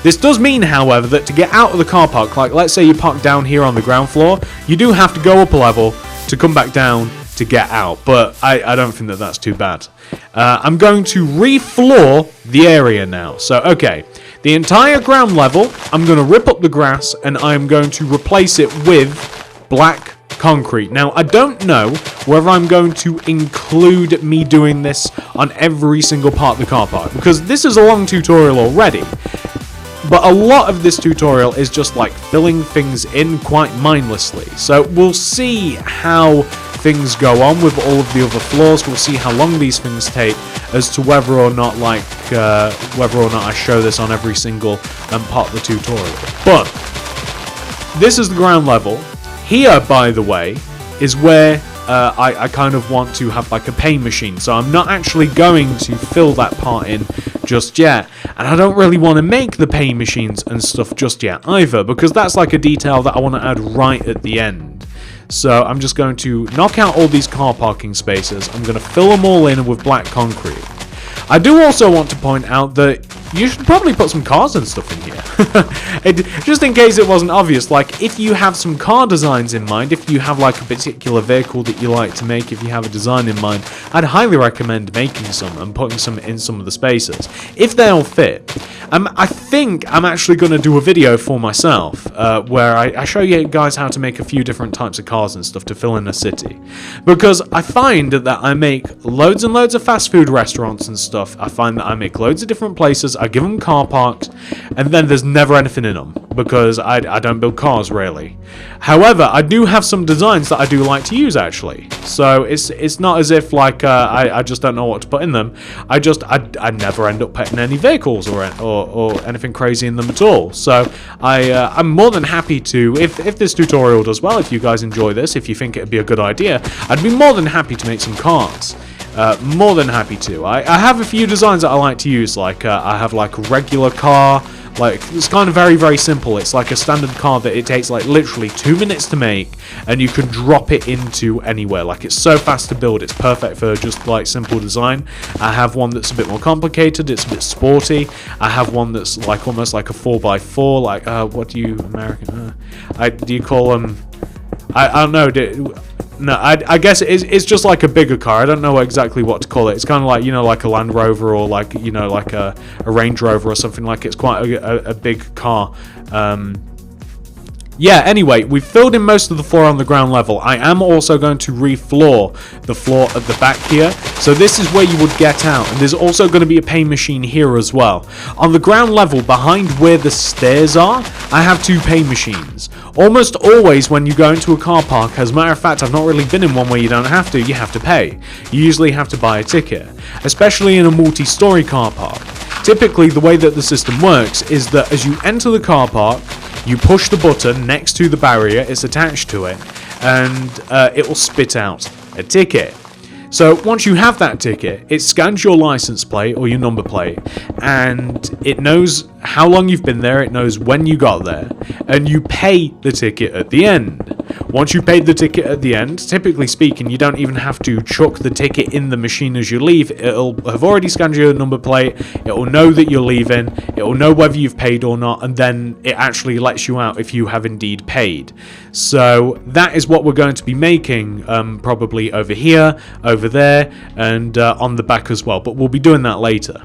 This does mean, however, that to get out of the car park, like let's say you park down here on the ground floor, you do have to go up a level to come back down to get out. But I don't think that that's too bad. I'm going to refloor the area now. So, okay, the entire ground level, I'm going to rip up the grass and I'm going to replace it with black concrete. Now, I don't know whether I'm going to include me doing this on every single part of the car park, because this is a long tutorial already. But a lot of this tutorial is just like filling things in quite mindlessly. So we'll see how things go on with all of the other floors. We'll see how long these things take as to whether or not I show this on every single part of the tutorial. But this is the ground level. Here, by the way, is where I kind of want to have like a pay machine. So I'm not actually going to fill that part in just yet. And I don't really want to make the pay machines and stuff just yet either, because that's like a detail that I want to add right at the end. So I'm just going to knock out all these car parking spaces. I'm going to fill them all in with black concrete. I do also want to point out that you should probably put some cars and stuff in here. Just in case it wasn't obvious, like if you have some car designs in mind, if you have like a particular vehicle that you like to make, if you have a design in mind, I'd highly recommend making some and putting some in some of the spaces, if they'll fit. I think I'm actually going to do a video for myself where I show you guys how to make a few different types of cars and stuff to fill in a city. Because I find that I make loads and loads of fast food restaurants and stuff. I find that I make loads of different places, I give them car parks, and then there's never anything in them, because I don't build cars, really. However, I do have some designs that I do like to use, actually. So it's not as if, like, I just don't know what to put in them. I never end up putting any vehicles or anything crazy in them at all. So I'm more than happy to, if this tutorial does well, if you guys enjoy this, if you think it'd be a good idea, I'd be more than happy to make some cars. More than happy to. I have a few designs that I like to use, like I have like a regular car, Like, it's kind of very, very simple. It's like a standard car that it takes like literally 2 minutes to make, and you can drop it into anywhere. Like, it's so fast to build, it's perfect for just like simple design. I have one that's a bit more complicated, it's a bit sporty. I have one that's like almost like a 4x4, like what do you American do you call them? I don't know. No, I guess it's just like a bigger car. I don't know exactly what to call it. It's kind of like, you know, like a Land Rover, or like, you know, like a Range Rover or something. Like, it's quite a big car. Yeah, anyway, we've filled in most of the floor on the ground level. I am also going to refloor the floor at the back here. So this is where you would get out. And there's also going to be a pay machine here as well. On the ground level, behind where the stairs are, I have 2 pay machines. Almost always when you go into a car park, as a matter of fact, I've not really been in one where you don't have to, you have to pay. You usually have to buy a ticket, especially in a multi-story car park. Typically, the way that the system works is that as you enter the car park, you push the button next to the barrier, it's attached to it, and it will spit out a ticket. So once you have that ticket, it scans your license plate or your number plate, and it knows how long you've been there, it knows when you got there, and you pay the ticket at the end. Once you've paid the ticket at the end, typically speaking, you don't even have to chuck the ticket in the machine as you leave. It'll have already scanned your number plate, it will know that you're leaving, it will know whether you've paid or not, and then it actually lets you out if you have indeed paid. So that is what we're going to be making, probably over here, over there, and on the back as well, but we'll be doing that later.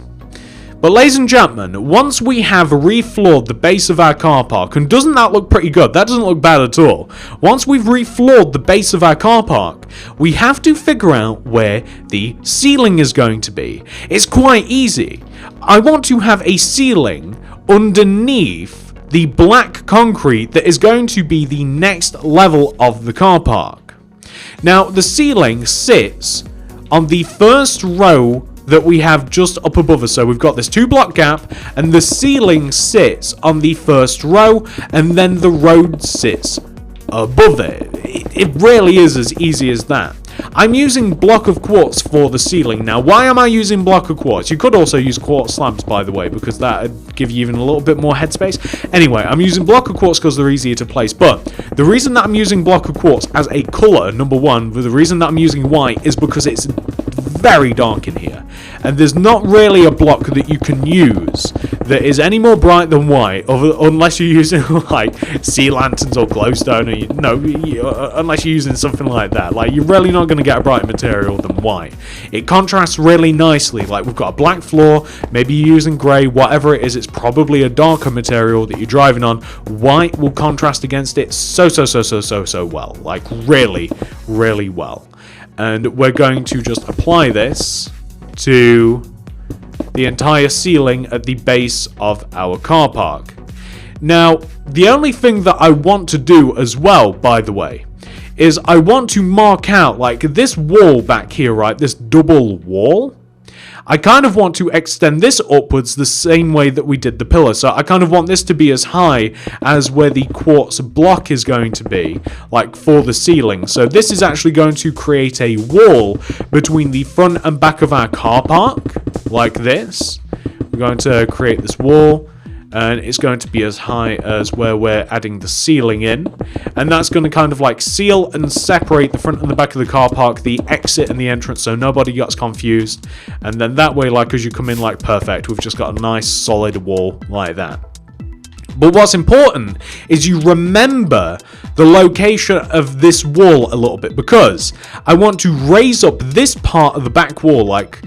But ladies and gentlemen, once we have refloored the base of our car park, and doesn't that look pretty good? That doesn't look bad at all. Once we've refloored the base of our car park, we have to figure out where the ceiling is going to be. It's quite easy. I want to have a ceiling underneath the black concrete that is going to be the next level of the car park. Now, the ceiling sits on the first row that we have just up above us. So we've got this 2-block gap, and the ceiling sits on the first row, and then the road sits above it. It really is as easy as that. I'm using block of quartz for the ceiling. Now, why am I using block of quartz? You could also use quartz slabs, by the way, because that would give you even a little bit more headspace. Anyway, I'm using block of quartz because they're easier to place. But the reason that I'm using block of quartz as a color, number one, the reason that I'm using white is because it's very dark in here, and there's not really a block that you can use that is any more bright than white, unless you're using like sea lanterns or glowstone, or unless you're using something like that. Like, you're really not going to get a brighter material than white. It contrasts really nicely. Like, we've got a black floor, maybe you're using grey, whatever it is, it's probably a darker material that you're driving on. White will contrast against it so well, like really well. And we're going to just apply this to the entire ceiling at the base of our car park. Now, the only thing that I want to do as well, by the way, is I want to mark out, like, this wall back here, right, this double wall. I kind of want to extend this upwards the same way that we did the pillar. So I kind of want this to be as high as where the quartz block is going to be, like for the ceiling. So this is actually going to create a wall between the front and back of our car park, like this. We're going to create this wall, and it's going to be as high as where we're adding the ceiling in, and that's going to kind of like seal and separate the front and the back of the car park, the exit and the entrance, so nobody gets confused. And then that way, like, as you come in, like, perfect, we've just got a nice solid wall like that. But what's important is you remember the location of this wall a little bit, because I want to raise up this part of the back wall, like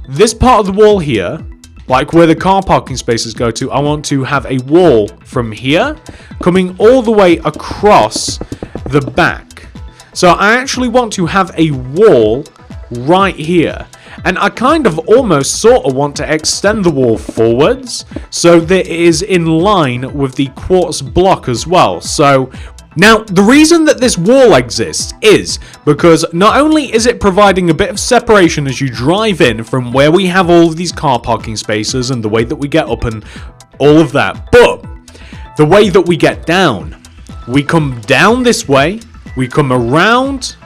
this part of the wall here, like where the car parking spaces go to. I want to have a wall from here coming all the way across the back. So I actually want to have a wall right here. And I kind of almost sort of want to extend the wall forwards so that it is in line with the quartz block as well. So now, the reason that this wall exists is because not only is it providing a bit of separation as you drive in from where we have all of these car parking spaces and the way that we get up and all of that, but the way that we get down. We come down this way, we come around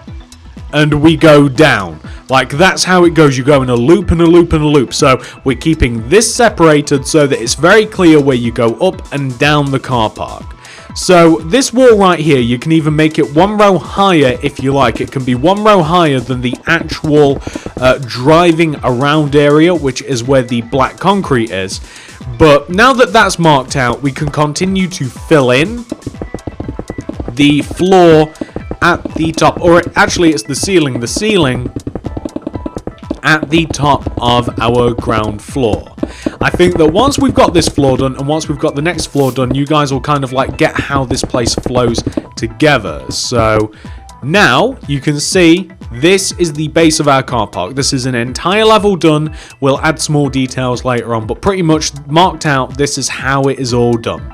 and we go down. Like, that's how it goes. You go in a loop and a loop and a loop. So we're keeping this separated so that it's very clear where you go up and down the car park. So this wall right here, you can even make it one row higher if you like. It can be one row higher than the actual driving around area, which is where the black concrete is. But now that that's marked out, we can continue to fill in the floor at the top, or actually it's the ceiling at the top of our ground floor. I think that once we've got this floor done and once we've got the next floor done, you guys will kind of like get how this place flows together. So now you can see this is the base of our car park. This is an entire level done. We'll add some more details later on, but pretty much marked out, this is how it is all done.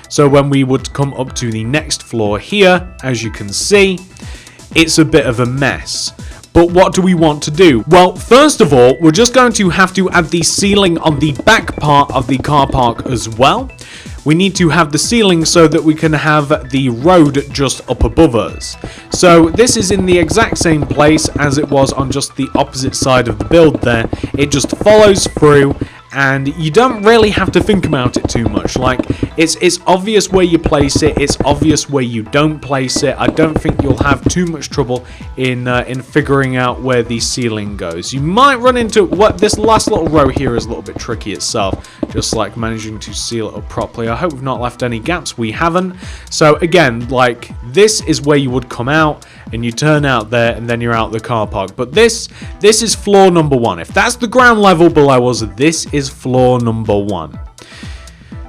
So when we would come up to the next floor here, as you can see, it's a bit of a mess. But what do we want to do? Well, first of all, we're just going to have to add the ceiling on the back part of the car park as well. We need to have the ceiling so that we can have the road just up above us. So this is in the exact same place as it was on just the opposite side of the build there. It just follows through, and you don't really have to think about it too much. Like, it's obvious where you place it, it's obvious where you don't place it. I don't think you'll have too much trouble in figuring out where the ceiling goes. You might run into what this last little row here is a little bit tricky itself, just like managing to seal it up properly. I hope we've not left any gaps. We haven't. So again, like, this is where you would come out and you turn out there and then you're out the car park. But this is floor number 1. If that's the ground level below us, this is floor number 1.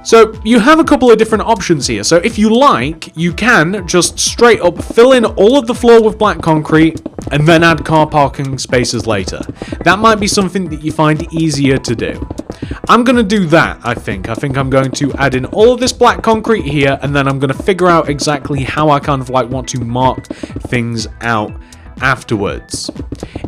So you have a couple of different options here. So if you like, you can just straight up fill in all of the floor with black concrete and then add car parking spaces later. That might be something that you find easier to do. I'm going to do that, I think. I'm going to add in all of this black concrete here, and then I'm going to figure out exactly how I kind of like want to mark things out afterwards.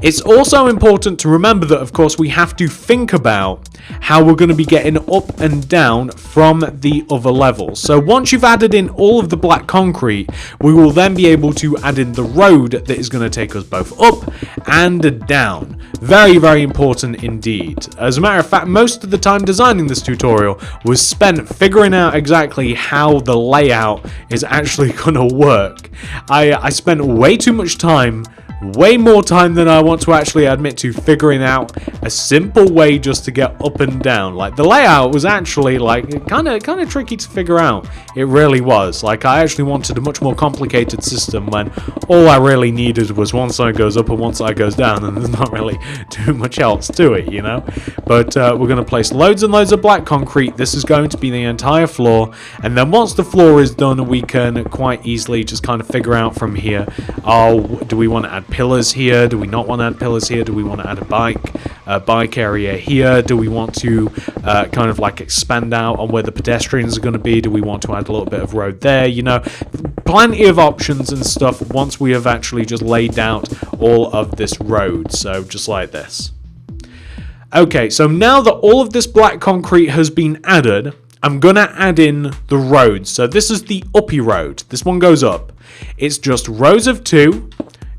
It's also important to remember that, of course, we have to think about how we're going to be getting up and down from the other levels. So once you've added in all of the black concrete, we will then be able to add in the road that is going to take us both up and down. Very, very important indeed. As a matter of fact, most of the time designing this tutorial was spent figuring out exactly how the layout is actually going to work. I spent way too much time, way more time than I want to actually admit to, figuring out a simple way just to get up and down. Like, the layout was actually like kind of tricky to figure out. It really was. Like, I actually wanted a much more complicated system when all I really needed was one side goes up and one side goes down, and there's not really too much else to it, you know. But we're going to place loads and loads of black concrete. This is going to be the entire floor, and then once the floor is done, we can quite easily just kind of figure out from here, do we want to add pillars here? Do we not want to add pillars here? Do we want to add a bike area here? Do we want to kind of like expand out on where the pedestrians are going to be? Do we want to add a little bit of road there? You know, plenty of options and stuff once we have actually just laid out all of this road. So just like this. Okay, so now that all of this black concrete has been added, I'm going to add in the roads. So this is the uppy road. This one goes up. It's just rows of 2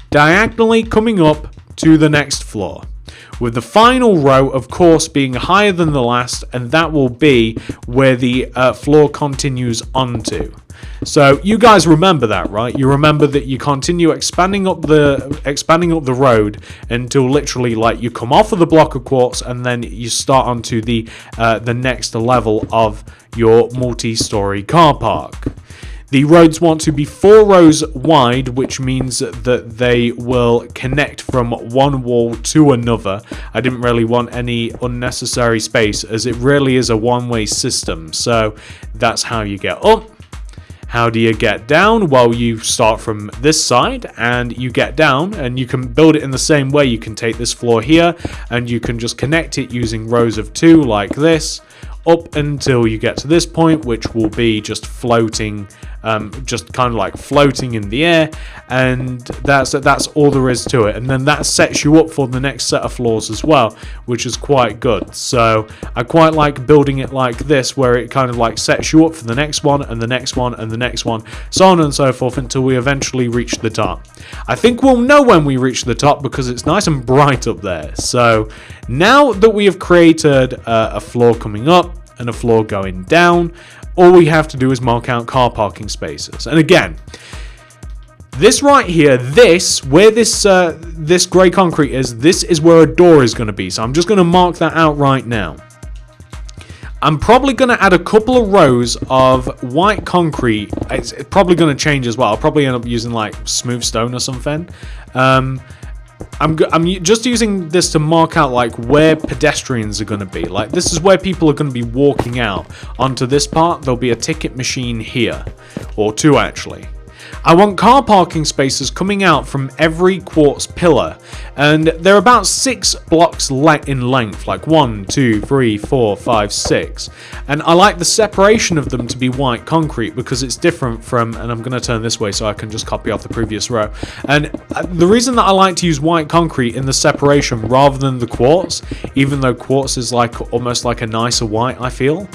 diagonally coming up to the next floor, with the final row, of course, being higher than the last, and that will be where the floor continues onto. So you guys remember that, right? You remember that you continue expanding up the road until literally like you come off of the block of quartz, and then you start onto the next level of your multi-story car park. The roads want to be 4 rows wide, which means that they will connect from one wall to another. I didn't really want any unnecessary space, as it really is a one-way system. So that's how you get up. How do you get down? Well, you start from this side and you get down, and you can build it in the same way. You can take this floor here and you can just connect it using rows of 2 like this, up until you get to this point, which will be just floating just kind of like floating in the air, and that's all there is to it. And then that sets you up for the next set of floors as well, which is quite good. So I quite like building it like this, where it kind of like sets you up for the next one and the next one and the next one, so on and so forth, until we eventually reach the top. I think we'll know when we reach the top because it's nice and bright up there. So now that we have created a floor coming up and a floor going down, all we have to do is mark out car parking spaces. And again, this right here, where this grey concrete is, this is where a door is going to be. So I'm just going to mark that out right now. I'm probably going to add a couple of rows of white concrete. It's probably going to change as well. I'll probably end up using like smooth stone or something. I'm just using this to mark out like where pedestrians are going to be. Like this is where people are going to be walking out onto this part. There'll be a ticket machine here, or two actually. I want car parking spaces coming out from every quartz pillar, and they're about 6 blocks in length, like 1, 2, 3, 4, 5, 6. And I like the separation of them to be white concrete because it's different from, and I'm going to turn this way so I can just copy off the previous row. And the reason that I like to use white concrete in the separation rather than the quartz, even though quartz is like almost like a nicer white, I feel,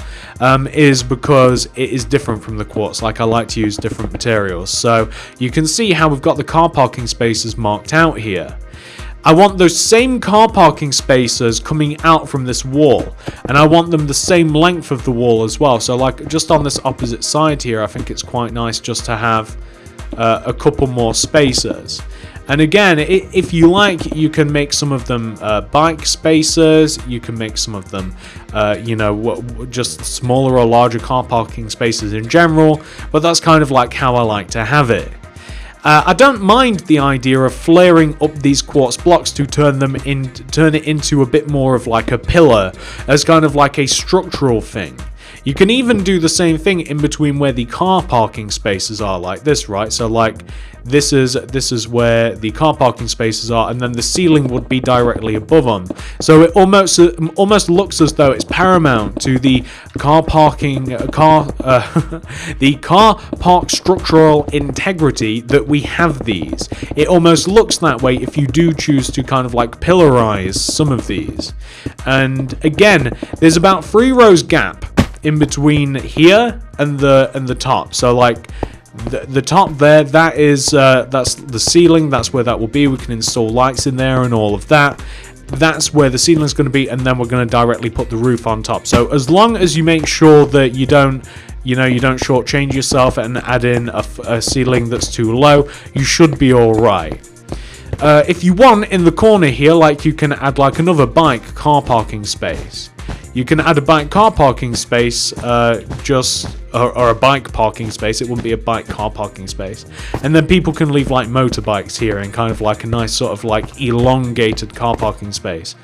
is because it is different from the quartz. Like I like to use different materials. So you can see how we've got the car parking spaces marked out here. I want those same car parking spaces coming out from this wall, and I want them the same length of the wall as well. So like just on this opposite side here, I think it's quite nice just to have a couple more spaces. And again, if you like, you can make some of them bike spaces. You can make some of them, just smaller or larger car parking spaces in general. But that's kind of like how I like to have it. I don't mind the idea of flaring up these quartz blocks to turn it into a bit more of like a pillar, as kind of like a structural thing. You can even do the same thing in between where the car parking spaces are, like this, right? So like this is where the car parking spaces are, and then the ceiling would be directly above them. So it almost looks as though it's paramount to the car park structural integrity that we have these. It almost looks that way if you do choose to kind of like pillarize some of these. And again, there's about 3 rows gap in between here and the top. So like the top there, that's the ceiling, that's where that will be. We can install lights in there and all of that. That's where the ceiling is going to be, and then we're going to directly put the roof on top. So as long as you make sure that you don't shortchange yourself and add in a ceiling that's too low, you should be all right. If you want, in the corner here, like you can add like another bike car parking space. You can add a bike car parking space, or a bike parking space. It wouldn't be a bike car parking space. And then people can leave like motorbikes here in kind of like a nice sort of like elongated car parking space.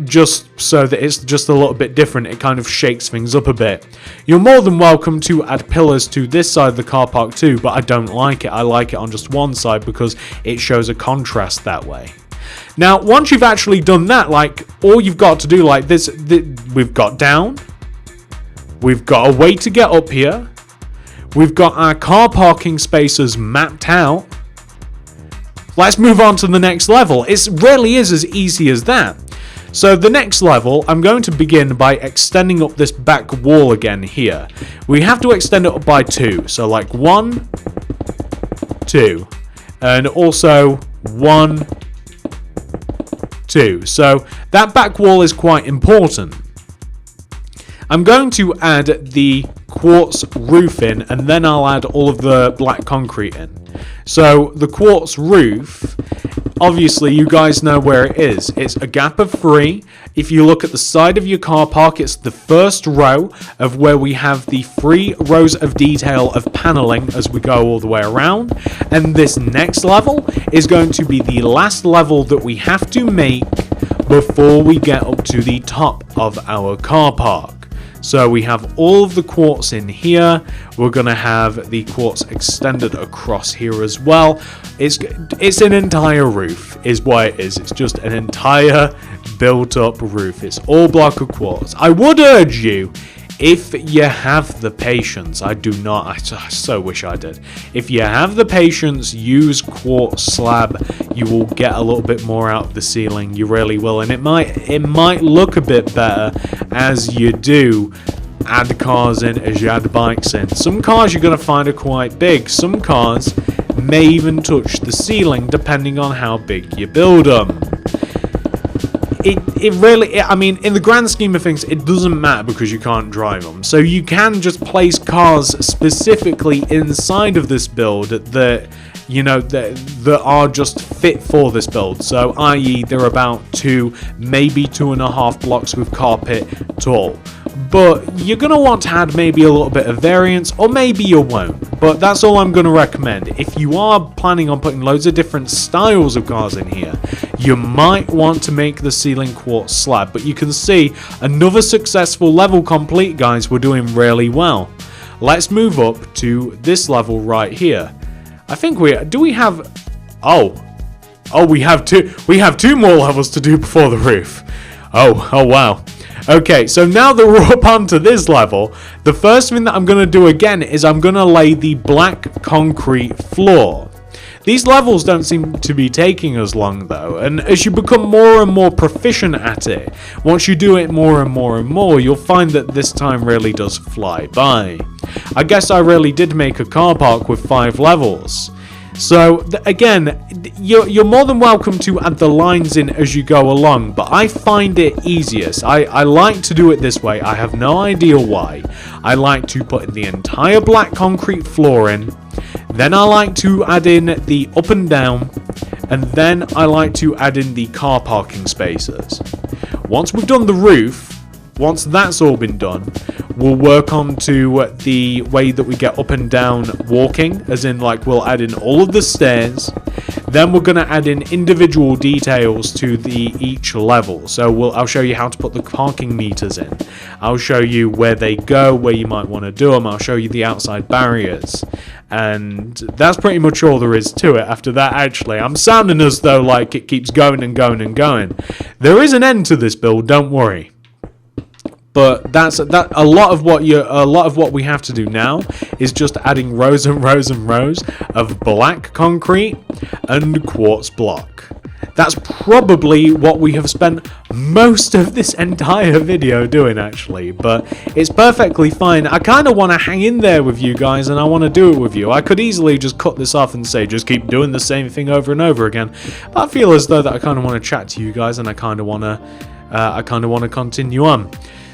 Just so that it's just a little bit different. It kind of shakes things up a bit. You're more than welcome to add pillars to this side of the car park too, but I don't like it. I like it on just one side because it shows a contrast that way. Now, once you've actually done that, like, all you've got to do, like this, we've got down, we've got a way to get up here, we've got our car parking spaces mapped out. Let's move on to the next level. It really is as easy as that. So the next level, I'm going to begin by extending up this back wall again here. We have to extend it up by 2. So like 1, 2, and also 1, 2. So that back wall is quite important. I'm going to add the quartz roof in, and then I'll add all of the black concrete in. So the quartz roof, obviously you guys know where it is. It's a gap of 3. If you look at the side of your car park, it's the first row of where we have the 3 rows of detail of paneling as we go all the way around. And this next level is going to be the last level that we have to make before we get up to the top of our car park. So we have all of the quartz in here. We're going to have the quartz extended across here as well. It's an entire roof is what it is. It's just an entire built up roof. It's all block of quartz. I would urge you, if you have the patience, I do not, I so wish I did. If you have the patience, use quartz slab. You will get a little bit more out of the ceiling. You really will, and it might look a bit better as you do add cars in, as you add bikes in. Some cars you're going to find are quite big. Some cars may even touch the ceiling depending on how big you build them. It really, I mean, in the grand scheme of things, it doesn't matter because you can't drive them. So you can just place cars specifically inside of this build that, you know, that are just fit for this build. So, i.e., they're about 2, maybe 2.5 blocks with carpet tall. But you're going to want to add maybe a little bit of variance, or maybe you won't. But that's all I'm going to recommend. If you are planning on putting loads of different styles of cars in here, you might want to make the ceiling quartz slab. But you can see another successful level complete, guys. We're doing really well. Let's move up to this level right here. I think we have two more levels to do before the roof. Oh wow. Okay, so now that we're up onto this level, the first thing that I'm going to do again is I'm going to lay the black concrete floor. These levels don't seem to be taking as long though, and as you become more and more proficient at it, once you do it more and more and more, you'll find that this time really does fly by. I guess I really did make a car park with 5 levels. So, again, you're more than welcome to add the lines in as you go along, but I find it easiest. I like to do it this way. I have no idea why. I like to put the entire black concrete floor in, then I like to add in the up and down, and then I like to add in the car parking spaces. Once we've done the roof, once that's all been done, we'll work on to the way that we get up and down walking, as in like we'll add in all of the stairs. Then we're going to add in individual details to each level. So I'll show you how to put the parking meters in. I'll show you where they go, where you might want to do them. I'll show you the outside barriers. And that's pretty much all there is to it. After that, actually, I'm sounding as though like it keeps going and going and going. There is an end to this build, don't worry. But a lot of what we have to do now is just adding rows and rows and rows of black concrete and quartz block. That's probably what we have spent most of this entire video doing, actually, but it's perfectly fine. I kind of want to hang in there with you guys, and I want to do it with you. I could easily just cut this off and say, just keep doing the same thing over and over again, but I feel as though that I kind of want to chat to you guys, and I kind of want to continue on.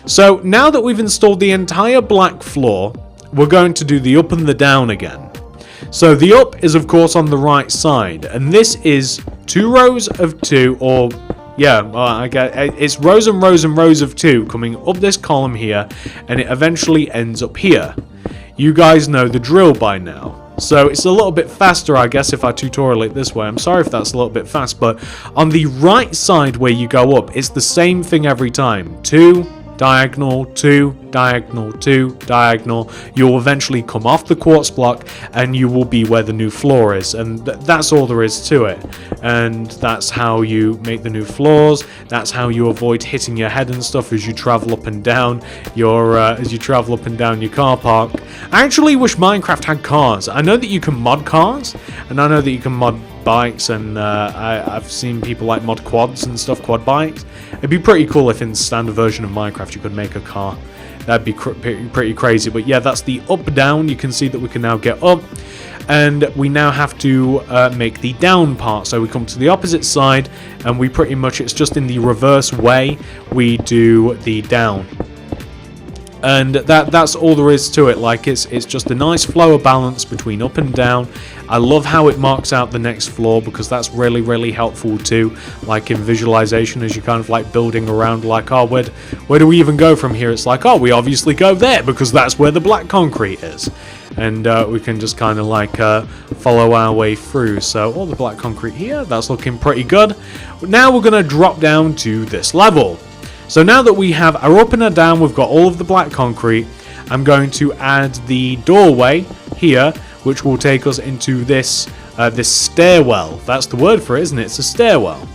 So now that we've installed the entire black floor, we're going to do the up and the down again. So the up is of course on the right side, and this is 2 rows of 2, or yeah, I guess it's rows and rows and rows of 2 coming up this column here, and it eventually ends up here. You guys know the drill by now. So it's a little bit faster, I guess, if I tutorial it this way. I'm sorry if that's a little bit fast, but on the right side where you go up, it's the same thing every time. 2, diagonal, 2, diagonal, 2, diagonal. You'll eventually come off the quartz block and you will be where the new floor is, and that's all there is to it. And that's how you make the new floors. That's how you avoid hitting your head and stuff as you travel up and down your car park. I actually wish Minecraft had cars. I know that you can mod cars, and I know that you can mod bikes, and I've seen people like mod quads and stuff, quad bikes. It'd be pretty cool if in the standard version of Minecraft you could make a car. That'd be pretty crazy. But yeah, that's the up down. You can see that we can now get up, and we now have to make the down part. So we come to the opposite side, and we pretty much, it's just in the reverse way we do the down. And that's all there is to it. Like it's just a nice flow of balance between up and down. I love how it marks out the next floor, because that's really helpful too, like in visualization, as you kind of like building around, like, oh, where do we even go from here? It's like, oh, we obviously go there because that's where the black concrete is, and we can just kind of like follow our way through. So all the black concrete here, that's looking pretty good. Now we're going to drop down to this level. So now that we have our up and our down, we've got all of the black concrete, I'm going to add the doorway here, which will take us into this stairwell. That's the word for it, isn't it? It's a stairwell.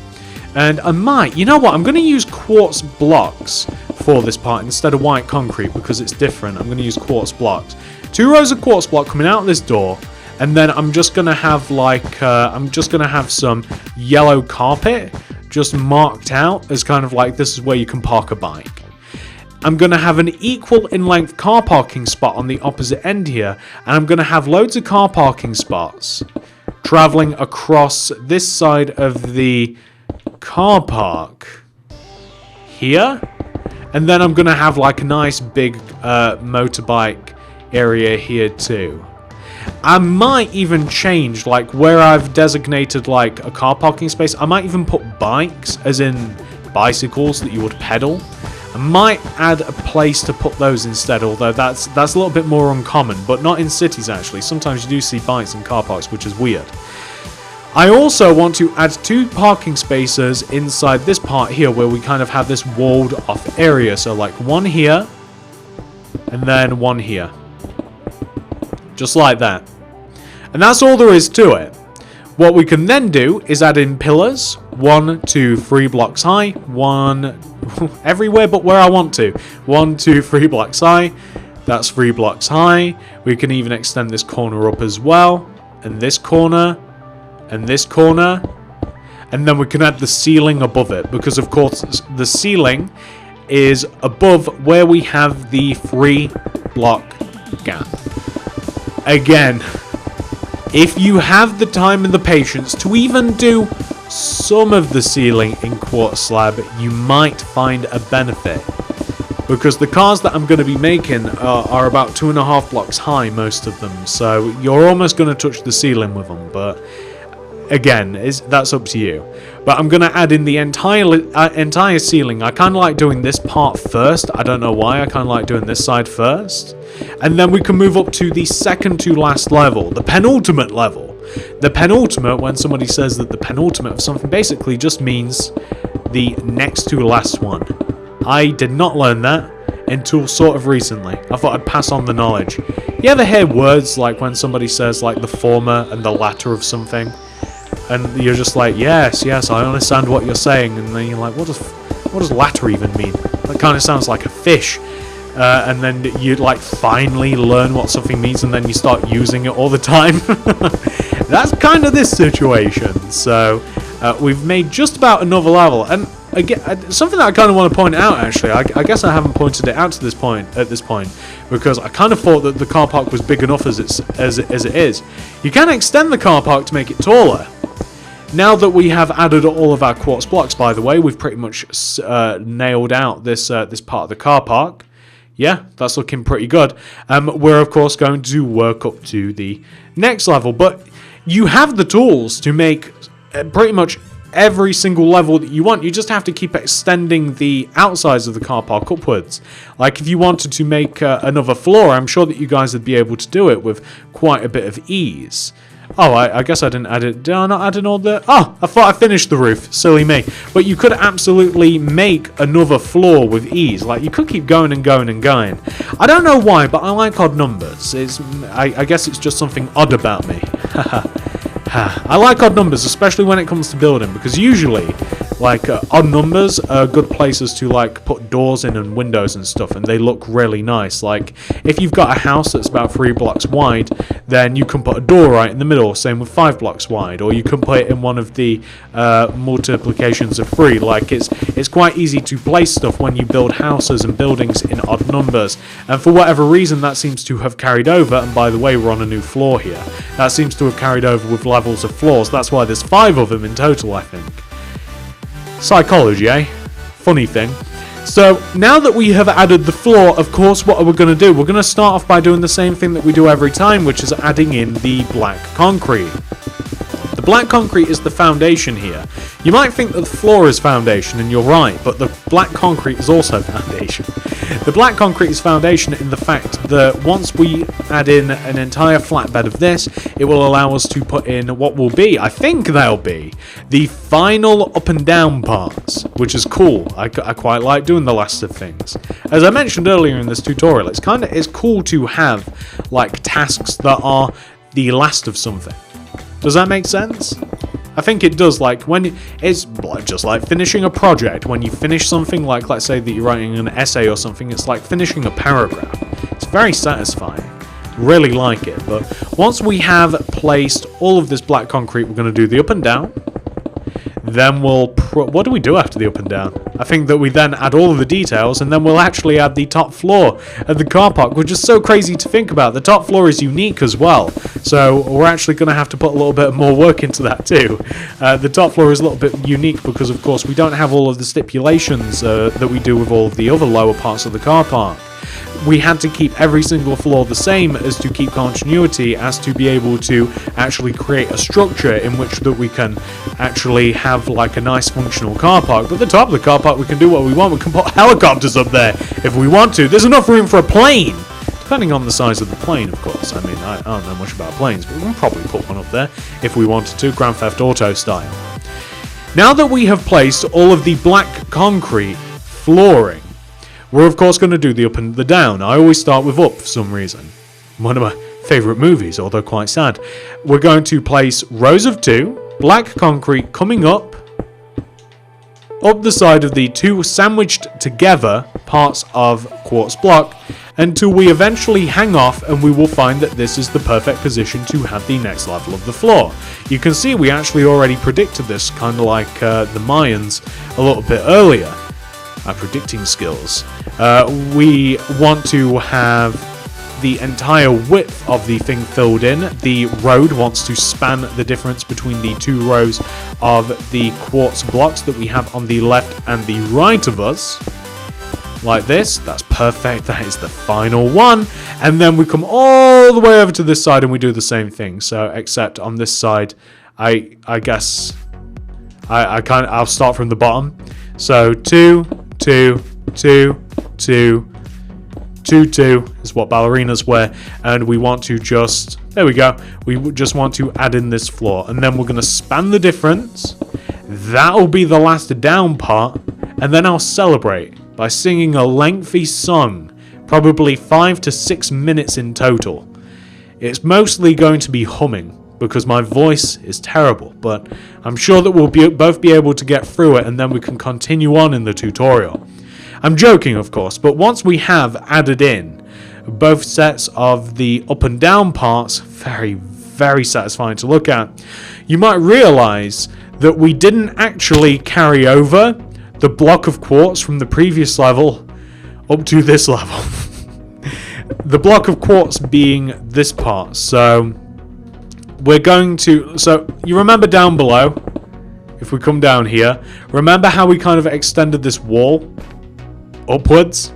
And I might, you know what, I'm going to use quartz blocks for this part instead of white concrete because it's different. I'm going to use quartz blocks. 2 rows of quartz block coming out of this door, and then I'm just going to have like some yellow carpet just marked out as kind of like this is where you can park a bike. I'm going to have an equal in length car parking spot on the opposite end here, and I'm going to have loads of car parking spots traveling across this side of the car park here, and then I'm going to have like a nice big motorbike area here too. I might even change like where I've designated like a car parking space. I might even put bikes, as in bicycles that you would pedal. I might add a place to put those instead, although that's a little bit more uncommon, but not in cities actually. Sometimes you do see bikes in car parks, which is weird. I also want to add 2 parking spaces inside this part here where we kind of have this walled off area. So like one here and then one here. Just like that. And that's all there is to it. What we can then do is add in pillars. 1, 2, 3 blocks high. 1 everywhere but where I want to. 1, 2, 3 blocks high. That's 3 blocks high. We can even extend this corner up as well. And this corner. And this corner. And then we can add the ceiling above it. Because of course the ceiling is above where we have the 3 block gap. Again, if you have the time and the patience to even do some of the ceiling in quartz slab, you might find a benefit. Because the cars that I'm going to be making are about 2.5 blocks high, most of them. So you're almost going to touch the ceiling with them. But again, that's up to you. But I'm going to add in the entire ceiling. I kind of like doing this part first. I don't know why. I kind of like doing this side first. And then we can move up to the second to last level, the penultimate level. The penultimate, when somebody says that the penultimate of something, basically just means the next to last one. I did not learn that until sort of recently. I thought I'd pass on the knowledge. You ever hear words like when somebody says like the former and the latter of something? And you're just like, yes, I understand what you're saying. And then you're like, what does latter even mean? That kind of sounds like a fish. And then you like finally learn what something means, and then you start using it all the time. That's kind of this situation. So we've made just about another level, and again, something that I kind of want to point out. Actually, I guess I haven't pointed it out at this point, because I kind of thought that the car park was big enough as it is. You can extend the car park to make it taller. Now that we have added all of our quartz blocks, by the way, we've pretty much nailed out this part of the car park. Yeah, that's looking pretty good. We're, of course, going to work up to the next level. But you have the tools to make pretty much every single level that you want. You just have to keep extending the outsides of the car park upwards. Like, if you wanted to make another floor, I'm sure that you guys would be able to do it with quite a bit of ease. Oh, I guess I didn't add it. Did I not add in all the... Oh, I thought I finished the roof. Silly me. But you could absolutely make another floor with ease. Like, you could keep going and going and going. I don't know why, but I like odd numbers. I guess it's just something odd about me. I like odd numbers, especially when it comes to building, because usually, like, odd numbers are good places to, like, put doors in and windows and stuff, and they look really nice. Like, if you've got a house that's about 3 blocks wide, then you can put a door right in the middle, same with 5 blocks wide, or you can put it in one of the multiplications of 3. Like, it's quite easy to place stuff when you build houses and buildings in odd numbers, and for whatever reason, that seems to have carried over. And by the way, we're on a new floor here. That seems to have carried over with levels of floors. That's why there's 5 of them in total, I think. Psychology, eh? Funny thing. So, now that we have added the floor, of course, what are we going to do? We're going to start off by doing the same thing that we do every time, which is adding in the black concrete. The black concrete is the foundation here. You might think that the floor is foundation, and you're right, but the black concrete is also foundation. The black concrete is foundation in the fact that once we add in an entire flat bed of this, it will allow us to put in what will be, I think they'll be, the final up and down parts, which is cool. I quite like doing the last of things. As I mentioned earlier in this tutorial, it's cool to have like tasks that are the last of something. Does that make sense? I think it does, like, when it's just like finishing a project. When you finish something, like, let's say that you're writing an essay or something, it's like finishing a paragraph. It's very satisfying. Really like it. But once we have placed all of this black concrete, we're going to do the up and down. Then we'll... what do we do after the up and down? I think that we then add all of the details, and then we'll actually add the top floor of the car park, which is so crazy to think about. The top floor is unique as well, so we're actually going to have to put a little bit more work into that too. The top floor is a little bit unique because, of course, we don't have all of the stipulations that we do with all of the other lower parts of the car park. We had to keep every single floor the same as to keep continuity, as to be able to actually create a structure in which that we can actually have like a nice functional car park. But at the top of the car park we can do what we want. We can put helicopters up there if we want to. There's enough room for a plane, depending on the size of the plane, of course. I mean, I don't know much about planes, but we can probably put one up there if we wanted to, Grand Theft Auto style. Now that we have placed all of the black concrete flooring, we're of course going to do the up and the down. I always start with up for some reason. One of my favourite movies, although quite sad. We're going to place rows of 2, black concrete coming up the side of the 2 sandwiched together parts of quartz block, until we eventually hang off, and we will find that this is the perfect position to have the next level of the floor. You can see we actually already predicted this, kind of like the Mayans a little bit earlier. Our predicting skills. We want to have the entire width of the thing filled in. The road wants to span the difference between the 2 rows of the quartz blocks that we have on the left and the right of us. Like this. That's perfect. That is the final one. And then we come all the way over to this side and we do the same thing. So, except on this side, I guess I'll start from the bottom. So 2, 2, 2, 2, 2, 2 is what ballerinas wear, and we want to just, there we go, we just want to add in this floor, and then we're going to span the difference. That'll be the last down part, and then I'll celebrate by singing a lengthy song, probably 5 to 6 minutes in total. It's mostly going to be humming, because my voice is terrible, but I'm sure that we'll both be able to get through it, and then we can continue on in the tutorial. I'm joking, of course, but once we have added in both sets of the up and down parts, very, very satisfying to look at, you might realize that we didn't actually carry over the block of quartz from the previous level up to this level. The block of quartz being this part, so we're going to, so you remember down below, if we come down here, remember how we kind of extended this wall upwards?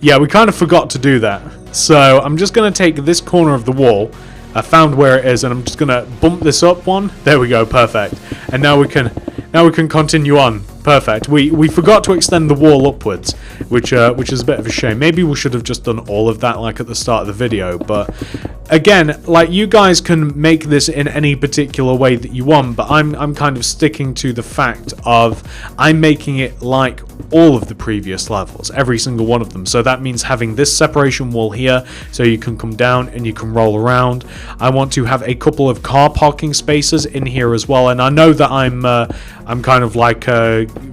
Yeah, we kind of forgot to do that. So I'm just going to take this corner of the wall, I found where it is, and I'm just going to bump this up one. There we go, perfect. And now we can continue on. Perfect. We forgot to extend the wall upwards, which is a bit of a shame. Maybe we should have just done all of that like at the start of the video, but again, like, you guys can make this in any particular way that you want, but I'm kind of sticking to the fact of I'm making it like all of the previous levels, every single one of them. So that means having this separation wall here, so you can come down and you can roll around. I want to have a couple of car parking spaces in here as well, and I know that I'm kind of like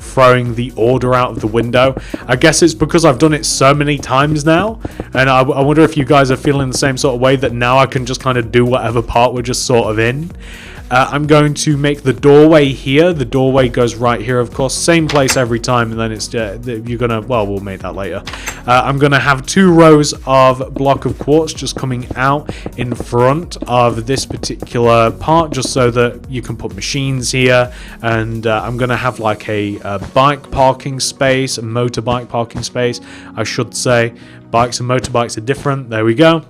throwing the order out of the window. I guess it's because I've done it so many times now, and I wonder if you guys are feeling the same sort of way, that now I can just kind of do whatever part we're just sort of in. I'm going to make the doorway here. The doorway goes right here, of course. Same place every time, and then it's you're gonna, well, we'll make that later. I'm gonna have 2 rows of block of quartz just coming out in front of this particular part, just so that you can put machines here. And I'm gonna have like a bike parking space, a motorbike parking space, I should say. Bikes and motorbikes are different. There we go.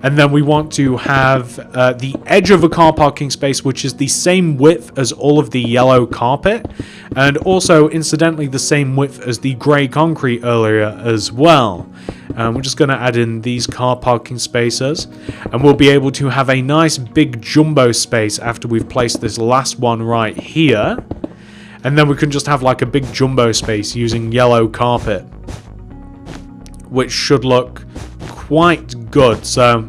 And then we want to have the edge of a car parking space, which is the same width as all of the yellow carpet, and also incidentally the same width as the grey concrete earlier as well. We're just going to add in these car parking spaces, and we'll be able to have a nice big jumbo space after we've placed this last one right here, and then we can just have like a big jumbo space using yellow carpet, which should look quite good. So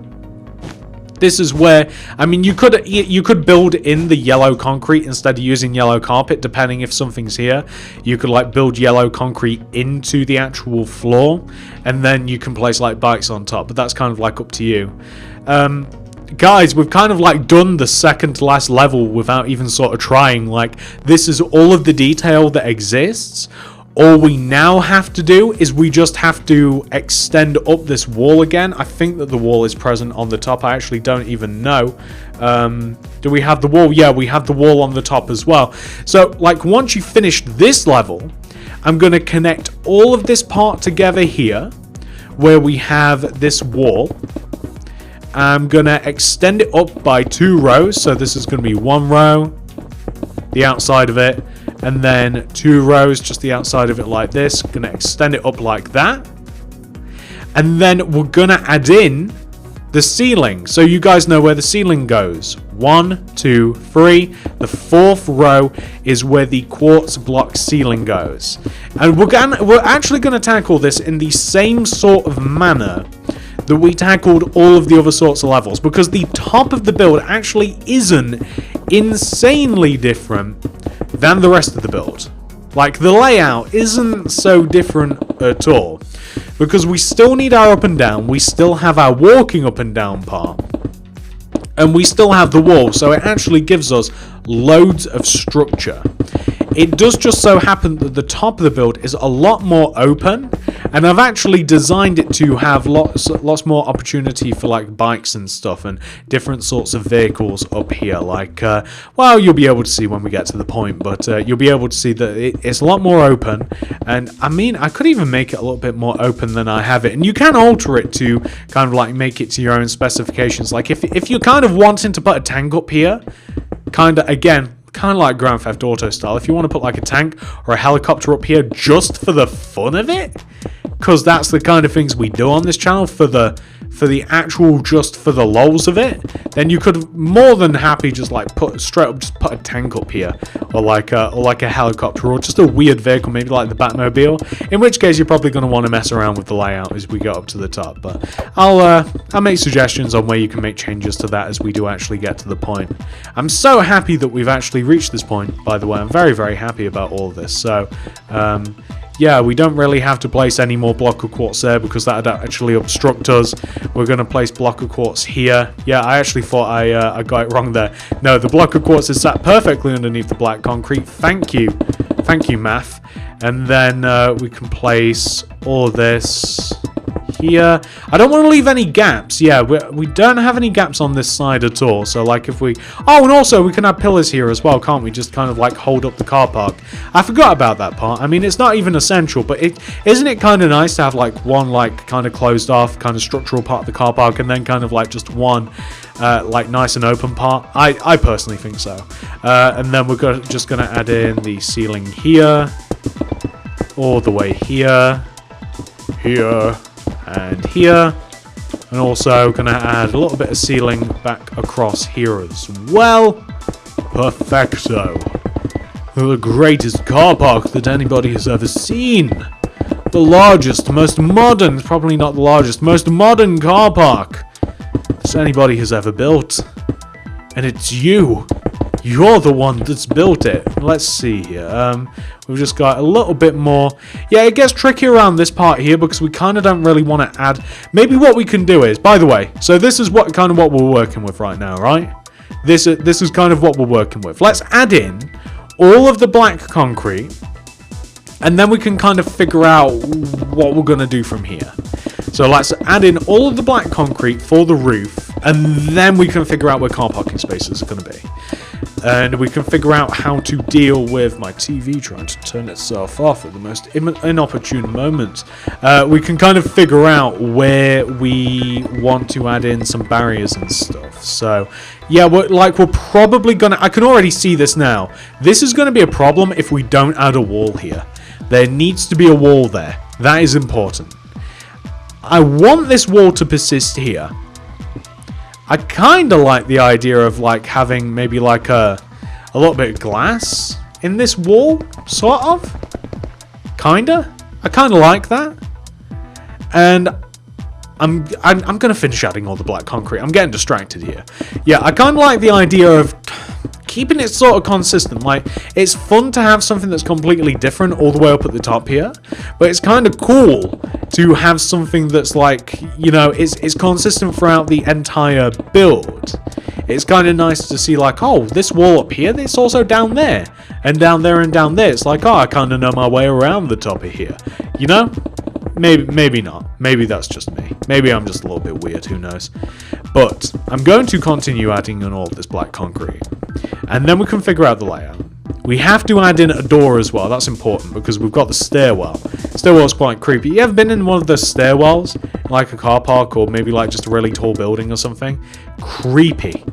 This is where, I mean, you could build in the yellow concrete instead of using yellow carpet, depending if something's here. You could like build yellow concrete into the actual floor, and then you can place like bikes on top, but that's kind of like up to you. Guys, we've kind of like done the second to last level without even sort of trying. Like, this is all of the detail that exists. All we now have to do is we just have to extend up this wall again. I think that the wall is present on the top. I actually don't even know. Do we have the wall? Yeah, we have the wall on the top as well. So, like, once you finish this level, I'm going to connect all of this part together here, where we have this wall. I'm going to extend it up by 2 rows. So this is going to be 1 row, the outside of it, and then 2 rows, just the outside of it like this. Going to extend it up like that. And then we're going to add in the ceiling. So you guys know where the ceiling goes. 1, 2, 3. The 4th row is where the quartz block ceiling goes. And we're actually going to tackle this in the same sort of manner that we tackled all of the other sorts of levels, because the top of the build actually isn't insanely different than the rest of the build. Like, the layout isn't so different at all, because we still need our up and down, we still have our walking up and down part, and we still have the wall, so it actually gives us loads of structure. It does just so happen that the top of the build is a lot more open, and I've actually designed it to have lots more opportunity for like bikes and stuff and different sorts of vehicles up here. Like, well, you'll be able to see when we get to the point, but you'll be able to see that it's a lot more open. And I mean, I could even make it a little bit more open than I have it, and you can alter it to kind of like make it to your own specifications. Like, if you're kind of wanting to put a tank up here, kind of like Grand Theft Auto style, if you want to put like a tank or a helicopter up here just for the fun of it, because that's the kind of things we do on this channel, for the actual, just for the lols of it, then you could more than happy just like put a tank up here, or like a helicopter, or just a weird vehicle, maybe like the Batmobile, in which case you're probably going to want to mess around with the layout as we go up to the top. But I'll make suggestions on where you can make changes to that as we do actually get to the point. I'm so happy that we've actually reached this point, by the way. I'm very, very happy about all of this. So yeah, we don't really have to place any more block of quartz there, because that would actually obstruct us. We're going to place block of quartz here. Yeah, I actually thought I got it wrong there. No, the block of quartz is sat perfectly underneath the black concrete. Thank you, math. And then we can place all this here. I don't want to leave any gaps. Yeah, we don't have any gaps on this side at all. So like if we... Oh, and also we can have pillars here as well, can't we? Just kind of like hold up the car park. I forgot about that part. I mean, it's not even essential, but isn't it kind of nice to have like one like kind of closed off kind of structural part of the car park, and then kind of like just one like nice and open part? I personally think so. And then we're just going to add in the ceiling here, all the way here, and here, and also gonna add a little bit of ceiling back across here as well. Perfecto. The greatest car park that anybody has ever seen. The largest, most modern, probably not the largest, most modern car park that anybody has ever built. And it's you. You're the one that's built it. Let's see here. We've just got a little bit more. Yeah, it gets tricky around this part here because we kind of don't really want to add. Maybe what we can do is, by the way, so this is what we're working with right now, right? This is kind of what we're working with. Let's add in all of the black concrete, and then we can kind of figure out what we're going to do from here. So let's add in all of the black concrete for the roof, and then we can figure out where car parking spaces are going to be. And we can figure out how to deal with my TV trying to turn itself off at the most inopportune moment. We can kind of figure out where we want to add in some barriers and stuff. So, yeah, we're probably going to... I can already see this now. This is going to be a problem if we don't add a wall here. There needs to be a wall there. That is important. I want this wall to persist here. I kind of like the idea of like having maybe like a little bit of glass in this wall, sort of. Kinda. I kind of like that. And I'm going to finish adding all the black concrete. I'm getting distracted here. Yeah, I kind of like the idea of keeping it sort of consistent. Like, it's fun to have something that's completely different all the way up at the top here, but it's kind of cool to have something that's like, you know, it's consistent throughout the entire build. It's kind of nice to see like, oh, this wall up here, it's also down there, and down there and down there. It's like, oh, I kind of know my way around the top of here, you know? Maybe not. Maybe that's just me. Maybe I'm just a little bit weird, who knows. But I'm going to continue adding in all this black concrete, and then we can figure out the layout. We have to add in a door as well. That's important because we've got the stairwell. Stairwell's quite creepy. You ever been in one of those stairwells, like a car park or maybe like just a really tall building or something? Creepy.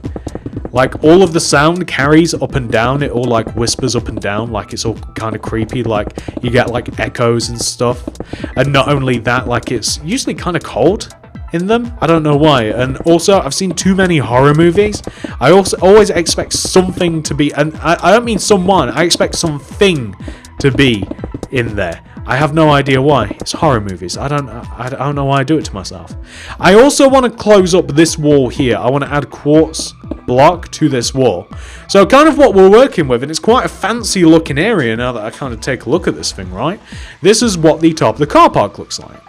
Like, all of the sound carries up and down. It all like whispers up and down. Like, it's all kind of creepy. Like, you get like echoes and stuff. And not only that, like, it's usually kind of cold in them. I don't know why. And also, I've seen too many horror movies. I also always expect something to be, and I don't mean someone, I expect something to be in there. I have no idea why. It's horror movies. I don't know why I do it to myself. I also want to close up this wall here. I want to add quartz block to this wall. So kind of what we're working with, and it's quite a fancy looking area now that I kind of take a look at this thing, right? This is what the top of the car park looks like.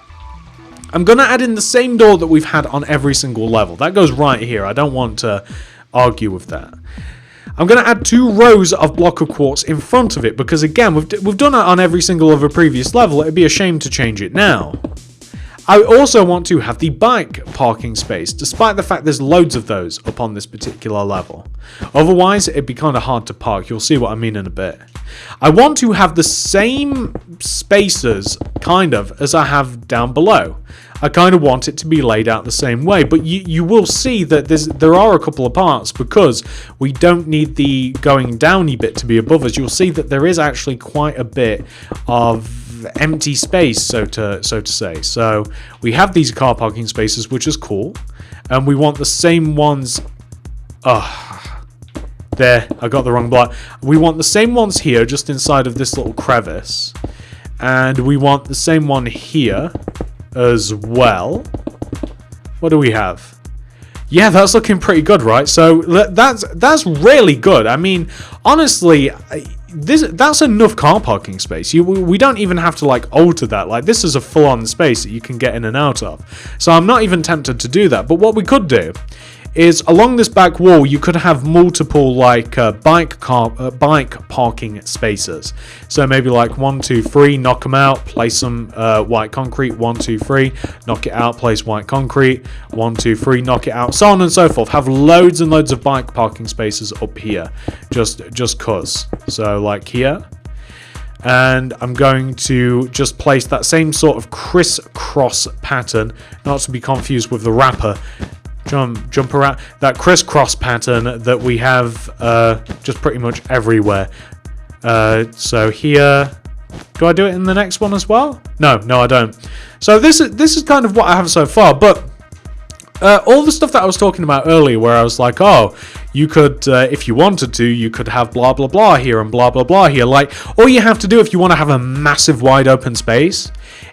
I'm going to add in the same door that we've had on every single level. That goes right here. I don't want to argue with that. I'm going to add 2 rows of block of quartz in front of it because, again, we've done it on every single of a previous level. It'd be a shame to change it now. I also want to have the bike parking space, despite the fact there's loads of those up on this particular level. Otherwise, it'd be kind of hard to park. You'll see what I mean in a bit. I want to have the same spaces, kind of, as I have down below. I kind of want it to be laid out the same way, but you will see that there are a couple of parts because we don't need the going downy bit to be above us. You'll see that there is actually quite a bit of empty space, so to say. So we have these car parking spaces, which is cool, and we want the same ones. There, I got the wrong block. We want the same ones here, just inside of this little crevice, and we want the same one here as well. What do we have? Yeah, that's looking pretty good, right? So that's really good. I mean, honestly, that's enough car parking space. We don't even have to like alter that. Like, this is a full-on space that you can get in and out of. So I'm not even tempted to do that. But what we could do is along this back wall, you could have multiple like bike parking spaces. So maybe like 1, 2, 3, knock them out, place some white concrete. 1, 2, 3, knock it out, place white concrete. 1, 2, 3, knock it out, so on and so forth. Have loads and loads of bike parking spaces up here, just cause. So like here. And I'm going to just place that same sort of crisscross pattern, not to be confused with the wrapper. Jump around, that crisscross pattern that we have just pretty much everywhere. So here, do I do it in the next one as well? No, I don't. So this is kind of what I have so far, but all the stuff that I was talking about earlier, where I was like, oh, you could, if you wanted to, you could have blah blah blah here and blah blah blah here. Like, all you have to do if you want to have a massive wide open space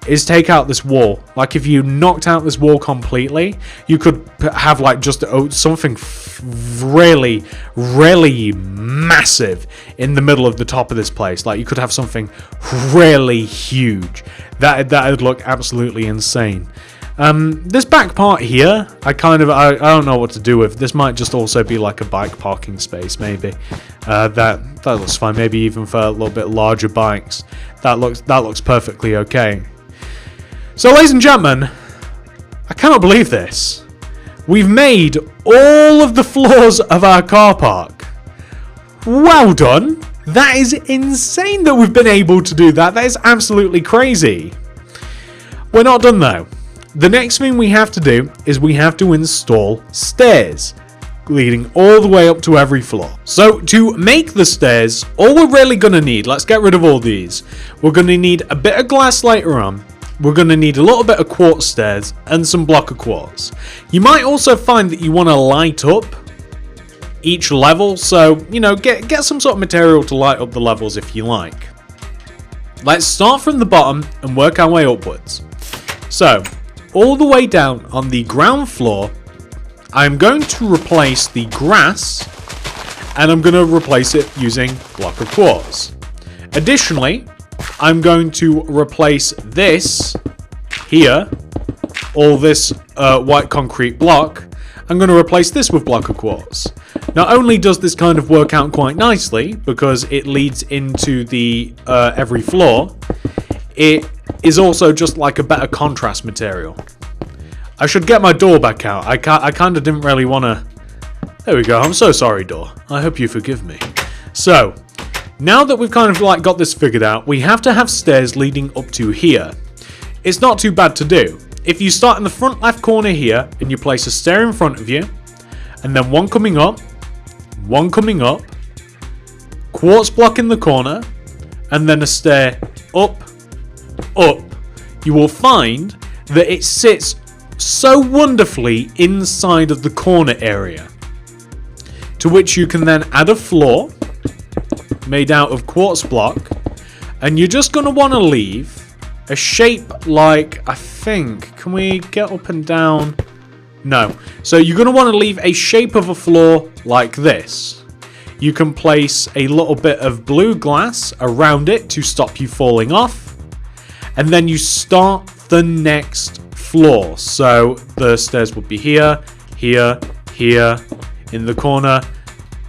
is take out this wall. Like, if you knocked out this wall completely, you could have like just something really massive in the middle of the top of this place. Like, you could have something really huge. That would look absolutely insane. This back part here, I don't know what to do with. This might just also be like a bike parking space, maybe. That looks fine. Maybe even for a little bit larger bikes. That looks perfectly okay. So, ladies and gentlemen, I cannot believe this. We've made all of the floors of our car park. Well done. That is insane that we've been able to do that. That is absolutely crazy. We're not done though. The next thing we have to do is we have to install stairs leading all the way up to every floor. So to make the stairs, all we're really going to need, let's get rid of all these. We're going to need a bit of glass later on. We're going to need a little bit of quartz stairs and some block of quartz. You might also find that you want to light up each level. So, you know, get some sort of material to light up the levels if you like. Let's start from the bottom and work our way upwards. So, all the way down on the ground floor, I'm going to replace the grass, and I'm going to replace it using block of quartz. Additionally, I'm going to replace this here, all this white concrete block. I'm going to replace this with block of quartz. Not only does this kind of work out quite nicely because it leads into the every floor, it is also just like a better contrast material. I should get my door back out. I kind of didn't really want to... There we go. I'm so sorry, door. I hope you forgive me. So, now that we've kind of like got this figured out, we have to have stairs leading up to here. It's not too bad to do. If you start in the front left corner here and you place a stair in front of you, and then one coming up, quartz block in the corner, and then a stair up, you will find that it sits so wonderfully inside of the corner area, to which you can then add a floor made out of quartz block, and you're just going to want to leave a shape like, I think, can we get up and down? No. So you're going to want to leave a shape of a floor like this. You can place a little bit of blue glass around it to stop you falling off, and then you start the next floor. So the stairs would be here, here, here, in the corner,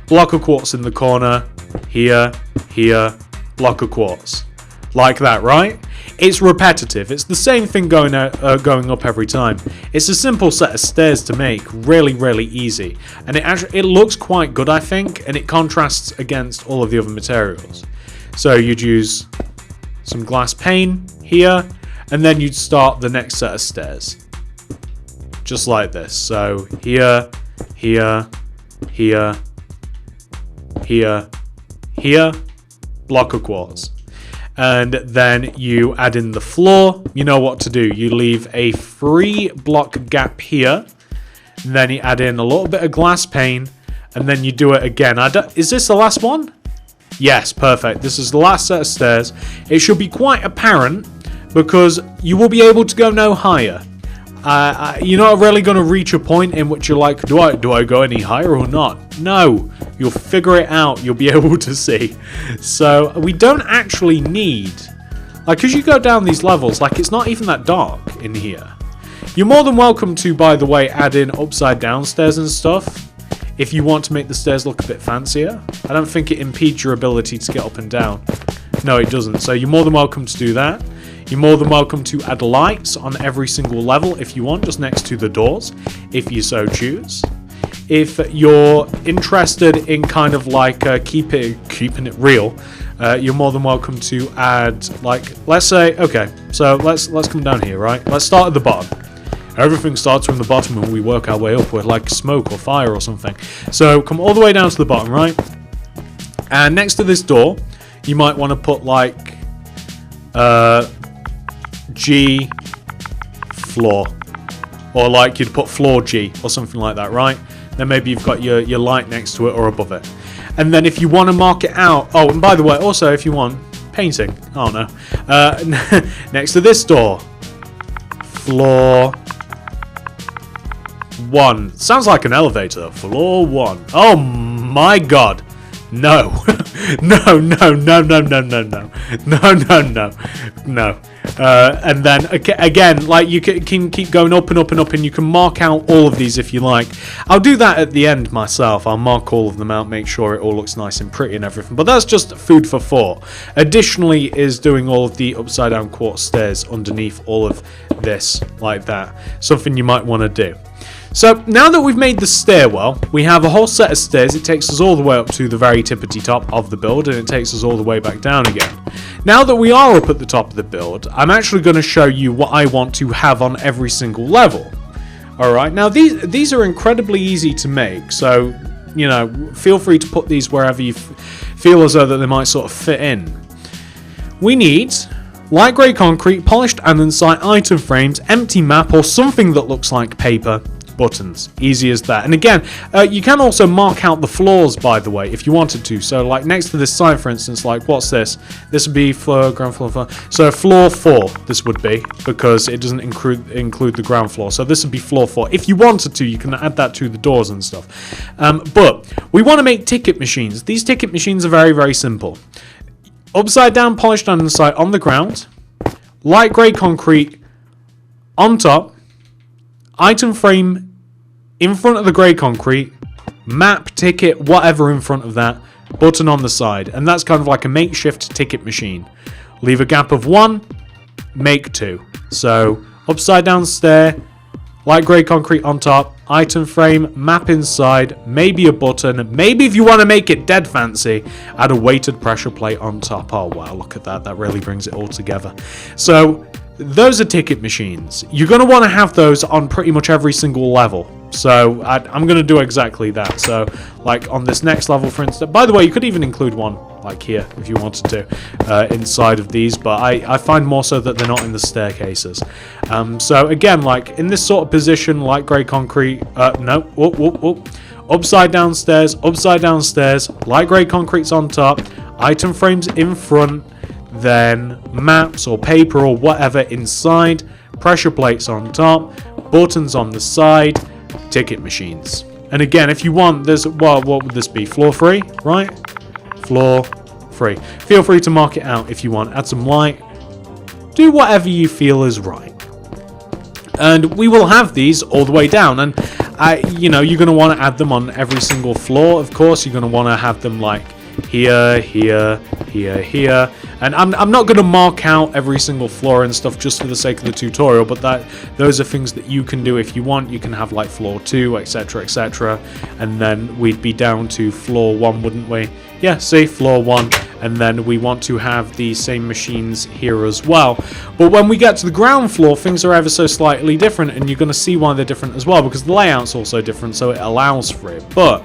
block of quartz in the corner, here, here, block of quartz. Like that, right? It's repetitive. It's the same thing going up every time. It's a simple set of stairs to make, really easy, and it looks quite good, I think, and it contrasts against all of the other materials. So you'd use some glass pane here, and then you'd start the next set of stairs, just like this. So here, here, here, here, here, block of quartz. And then you add in the floor. You know what to do. You leave a free block gap here. And then you add in a little bit of glass pane. And then you do it again. Is this the last one? Yes, perfect. This is the last set of stairs. It should be quite apparent because you will be able to go no higher. You're not really going to reach a point in which you're like, do I go any higher or not? No, you'll figure it out. You'll be able to see. So we don't actually need, like, as you go down these levels, like, it's not even that dark in here. You're more than welcome to, by the way, add in upside down stairs and stuff if you want to make the stairs look a bit fancier. I don't think it impedes your ability to get up and down. No, it doesn't. So you're more than welcome to do that. You're more than welcome to add lights on every single level if you want, just next to the doors, if you so choose. If you're interested in kind of like keeping it real, you're more than welcome to add, like, let's say, okay, so let's come down here, right? Let's start at the bottom. Everything starts from the bottom and we work our way upward like smoke or fire or something. So come all the way down to the bottom, right? And next to this door, you might want to put like G floor, or like you'd put floor G or something like that, right? Then maybe you've got your light next to it or above it. And then if you want to mark it out, oh, and by the way, also if you want painting, oh no, next to this door, floor 1. Sounds like an elevator. Floor 1. Oh my god. No. No. And then again, like, you can keep going up and up and up, and you can mark out all of these if you like. I'll do that at the end myself. I'll mark all of them out, make sure it all looks nice and pretty and everything. But that's just food for thought. Additionally is doing all of the upside down quartz stairs underneath all of this, like that. Something you might want to do. So now that we've made the stairwell, we have a whole set of stairs. It takes us all the way up to the very tippity top of the build, and it takes us all the way back down again. Now that we are up at the top of the build, I'm actually going to show you what I want to have on every single level. Alright, now these are incredibly easy to make, so, you know, feel free to put these wherever you feel as though that they might sort of fit in. We need light grey concrete, polished andesite item frames, empty map or something that looks like paper, buttons. Easy as that. And again, you can also mark out the floors, by the way, if you wanted to. So like next to this sign, for instance, like what's this? This would be floor, ground floor. So floor 4, this would be, because it doesn't include the ground floor. So this would be floor 4. If you wanted to, you can add that to the doors and stuff. But we want to make ticket machines. These ticket machines are very, very simple. Upside down polished andesite on the ground, light grey concrete on top, item frame in front of the grey concrete, map, ticket, whatever in front of that, button on the side. And that's kind of like a makeshift ticket machine. Leave a gap of 1, make 2. So upside down stair, light grey concrete on top, item frame, map inside, maybe a button. Maybe if you want to make it dead fancy, add a weighted pressure plate on top. Oh wow, look at that. That really brings it all together. So those are ticket machines. You're going to want to have those on pretty much every single level. So I'm going to do exactly that. So like on this next level, for instance, by the way, you could even include one like here if you wanted to inside of these, but I find more so that they're not in the staircases. So again, like in this sort of position, light grey concrete, upside down stairs, light grey concrete's on top, item frames in front, then maps or paper or whatever inside, pressure plates on top, buttons on the side, ticket machines. And again, if you want, there's, well, what would this be? Floor 3, right? Floor 3. Feel free to mark it out if you want. Add some light. Do whatever you feel is right. And we will have these all the way down. And, you know, you're going to want to add them on every single floor, of course. You're going to want to have them like here, here, here, here. And I'm not going to mark out every single floor and stuff just for the sake of the tutorial, but those are things that you can do if you want. You can have like floor 2, etc, etc, and then we'd be down to floor 1, wouldn't we? Yeah, say floor 1, and then we want to have these same machines here as well. But when we get to the ground floor, things are ever so slightly different, and you're going to see why they're different as well, because the layout's also different, so it allows for it. But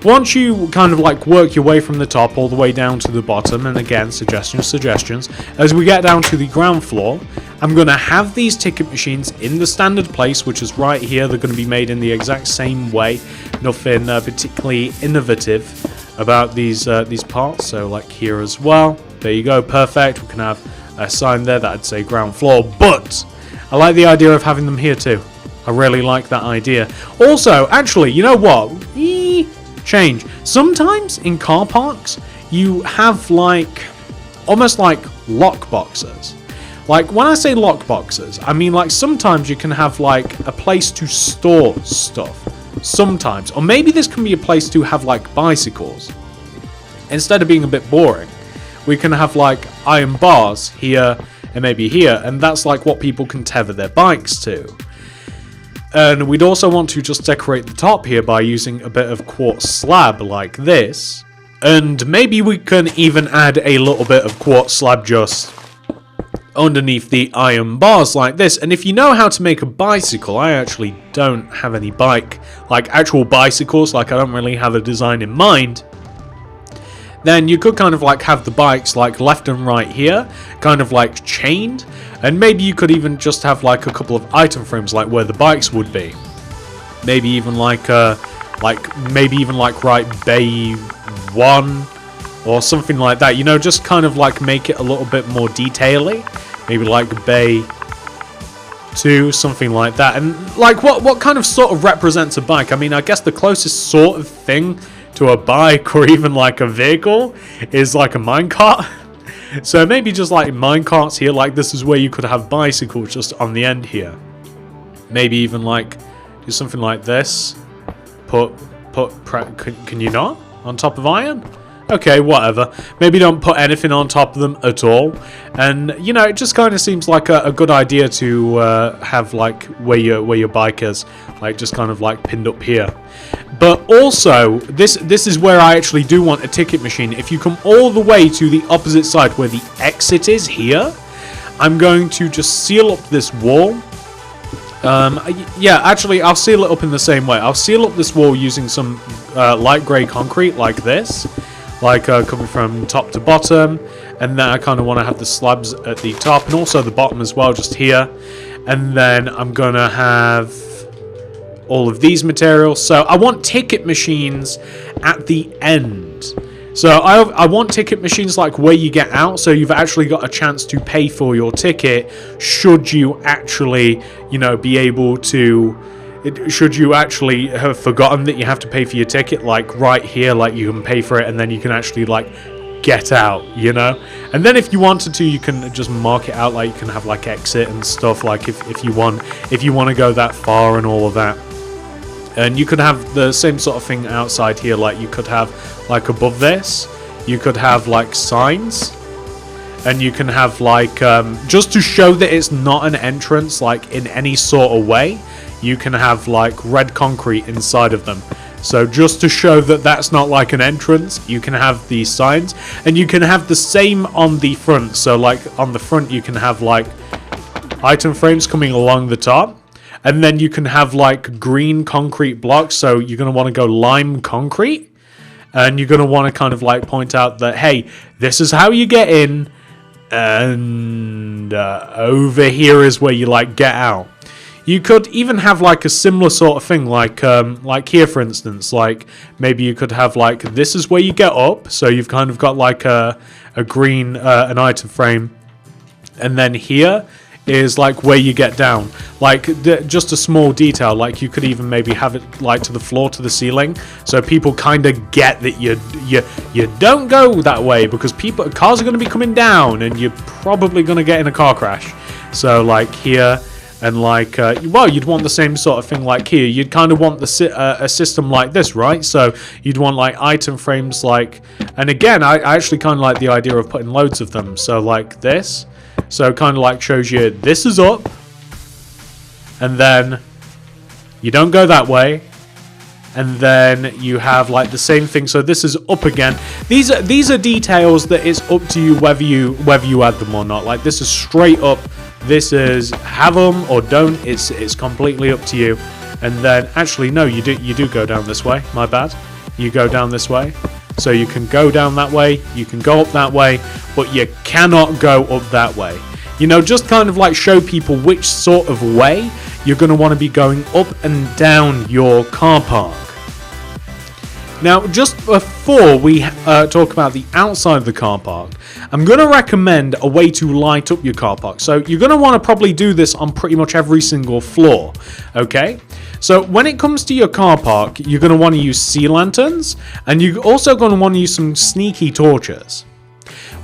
once you kind of like work your way from the top all the way down to the bottom, and again, suggestions, as we get down to the ground floor, I'm going to have these ticket machines in the standard place, which is right here. They're going to be made in the exact same way. Nothing particularly innovative about these parts. So like here as well. There you go, perfect. We can have a sign there that I'd say ground floor, but I like the idea of having them here too. I really like that idea. Also, actually, you know what? Change. Sometimes in car parks, you have like almost like lock boxes. Like when I say lock boxes, I mean like sometimes you can have like a place to store stuff. Sometimes. Or maybe this can be a place to have like bicycles. Instead of being a bit boring, we can have like iron bars here and maybe here, and that's like what people can tether their bikes to. And we'd also want to just decorate the top here by using a bit of quartz slab like this. And maybe we can even add a little bit of quartz slab just underneath the iron bars like this. And if you know how to make a bicycle, I actually don't have any actual bicycles, like I don't really have a design in mind. Then you could kind of like have the bikes like left and right here, kind of like chained. And maybe you could even just have like a couple of item frames like where the bikes would be. Maybe even like right bay 1 or something like that. You know, just kind of like make it a little bit more detail-y. Maybe like bay 2, something like that. And like what kind of sort of represents a bike? I mean, I guess the closest sort of thing to a bike or even like a vehicle is like a minecart. So maybe just like minecarts here, like this is where you could have bicycles just on the end here. Maybe even like do something like this. Can you not? On top of iron? Okay, whatever. Maybe don't put anything on top of them at all. And, you know, it just kind of seems like a good idea to have like where your bike is. Like just kind of like pinned up here. But also, this is where I actually do want a ticket machine. If you come all the way to the opposite side where the exit is here, I'm going to just seal up this wall. Yeah, actually, I'll seal it up in the same way. I'll seal up this wall using some light grey concrete like this. Like coming from top to bottom. And then I kind of want to have the slabs at the top and also the bottom as well, just here. And then I'm going to have all of these materials. So I want ticket machines at the end. So I want ticket machines like where you get out, so you've actually got a chance to pay for your ticket should you actually, you know, be able to, should you actually have forgotten that you have to pay for your ticket, like right here, like you can pay for it and then you can actually like get out, you know. And then if you wanted to, you can just mark it out, like you can have like exit and stuff, like if you want to go that far and all of that. And you could have the same sort of thing outside here, like you could have like above this, you could have like signs, and you can have like just to show that it's not an entrance like in any sort of way, you can have like red concrete inside of them. So just to show that that's not like an entrance, you can have these signs, and you can have the same on the front. So like on the front you can have like item frames coming along the top. And then you can have like green concrete blocks. So you're going to want to go lime concrete. And you're going to want to kind of like point out that, hey, this is how you get in. And over here is where you like get out. You could even have like a similar sort of thing, like here, for instance, like maybe you could have like, this is where you get up. So you've kind of got like a green, an item frame. And then here is like where you get down, like just a small detail, like you could even maybe have it like to the floor, to the ceiling, so people kind of get that you don't go that way because cars are going to be coming down and you're probably going to get in a car crash. So like here, and like well, you'd want the same sort of thing like here. You'd kind of want a system like this, right? So you'd want like item frames, like, and again I actually kind of like the idea of putting loads of them, so like this. So kind of like shows you this is up, and then you don't go that way, and then you have like the same thing. So this is up again. These are details that it's up to you whether you add them or not. Like this is straight up. This is have them or don't. It's completely up to you. And then actually no, you do go down this way. My bad. You go down this way. So you can go down that way, you can go up that way, but you cannot go up that way. You know, just kind of like show people which sort of way you're going to want to be going up and down your car park. Now, just before we talk about the outside of the car park, I'm going to recommend a way to light up your car park. So you're going to want to probably do this on pretty much every single floor, okay? So when it comes to your car park, you're going to want to use sea lanterns, and you're also going to want to use some sneaky torches.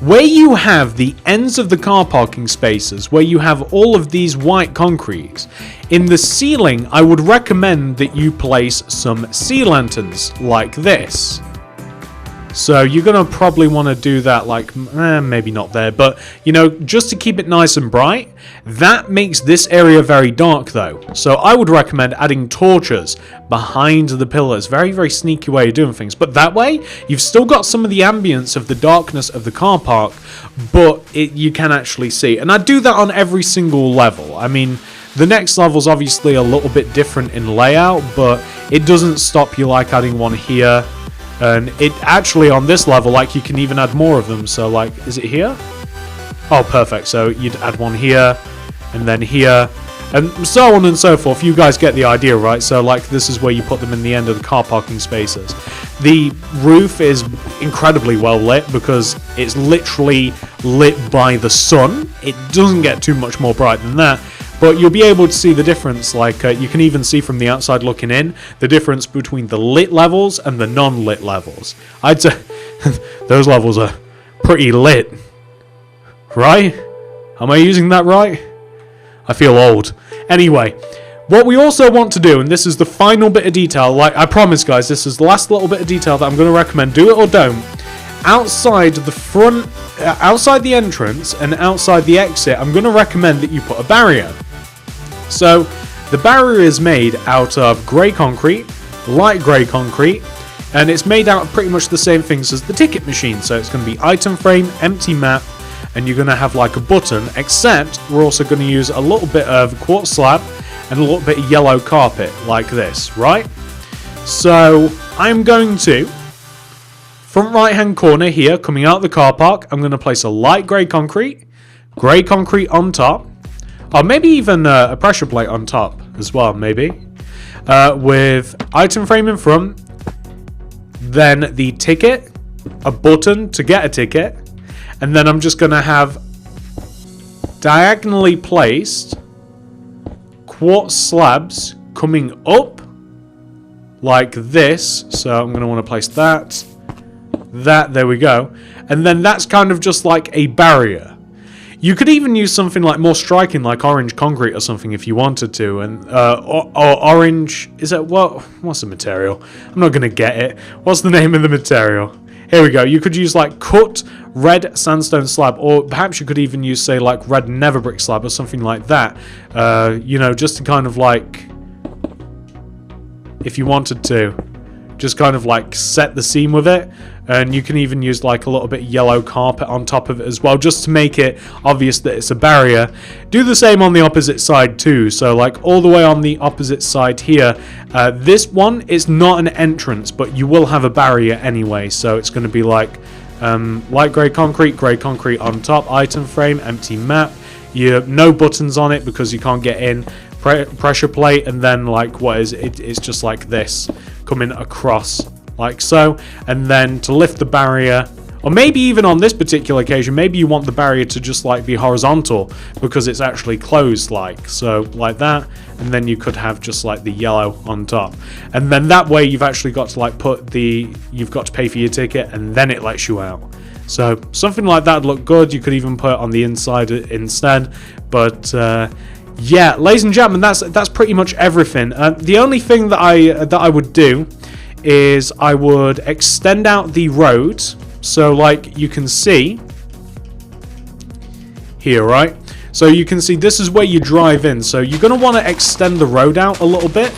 Where you have the ends of the car parking spaces, where you have all of these white concretes, in the ceiling, I would recommend that you place some sea lanterns like this. So you're going to probably want to do that like, maybe not there, but you know, just to keep it nice and bright. That makes this area very dark though. So I would recommend adding torches behind the pillars. Very, very sneaky way of doing things. But that way, you've still got some of the ambience of the darkness of the car park, but you can actually see. And I do that on every single level. I mean, the next level's obviously a little bit different in layout, but it doesn't stop you like adding one here. And it actually on this level, like you can even add more of them. So like, is it here? Oh, perfect. So you'd add one here and then here and so on and so forth. You guys get the idea, right? So like this is where you put them in the end of the car parking spaces. The roof is incredibly well lit because it's literally lit by the sun. It doesn't get too much more bright than that. But you'll be able to see the difference, like you can even see from the outside looking in, the difference between the lit levels and the non-lit levels. I'd say those levels are pretty lit, right? Am I using that right? I feel old. Anyway, what we also want to do, and this is the final bit of detail, like I promise guys, this is the last little bit of detail that I'm going to recommend, do it or don't. Outside the front, outside the entrance and outside the exit, I'm going to recommend that you put a barrier. So the barrier is made out of grey concrete, light grey concrete, and it's made out of pretty much the same things as the ticket machine. So it's going to be item frame, empty map, and you're going to have like a button, except we're also going to use a little bit of quartz slab and a little bit of yellow carpet like this, right? So I'm going to, front right hand corner here, coming out of the car park, I'm going to place a light grey concrete on top. Or maybe even a pressure plate on top as well, maybe. with item frame in front, then the ticket, a button to get a ticket, and then I'm just going to have diagonally placed quartz slabs coming up like this. So I'm going to want to place that, there we go. And then that's kind of just like a barrier. You could even use something like more striking, like orange concrete or something if you wanted to. And or orange, is it, what's the material? I'm not going to get it. What's the name of the material? Here we go. You could use like cut red sandstone slab, or perhaps you could even use, say, like red nether brick slab or something like that. You know, just to kind of like, if you wanted to, just kind of like set the scene with it. And you can even use like a little bit of yellow carpet on top of it as well, just to make it obvious that it's a barrier. Do the same on the opposite side too. So like all the way on the opposite side here, this one is not an entrance, but you will have a barrier anyway. So it's going to be like light grey concrete on top, item frame, empty map. You have no buttons on it because you can't get in. Pressure plate, and then like what is it? It's just like this coming across like so. And then to lift the barrier, or maybe even on this particular occasion, maybe you want the barrier to just like be horizontal because it's actually closed, like so, like that. And then you could have just like the yellow on top, and then that way you've actually got to like you've got to pay for your ticket, and then it lets you out. So something like that would look good. You could even put it on the inside instead, but yeah, ladies and gentlemen, that's pretty much everything. The only thing that I would do is I would extend out the road. So like you can see here, right? So you can see this is where you drive in. So you're going to want to extend the road out a little bit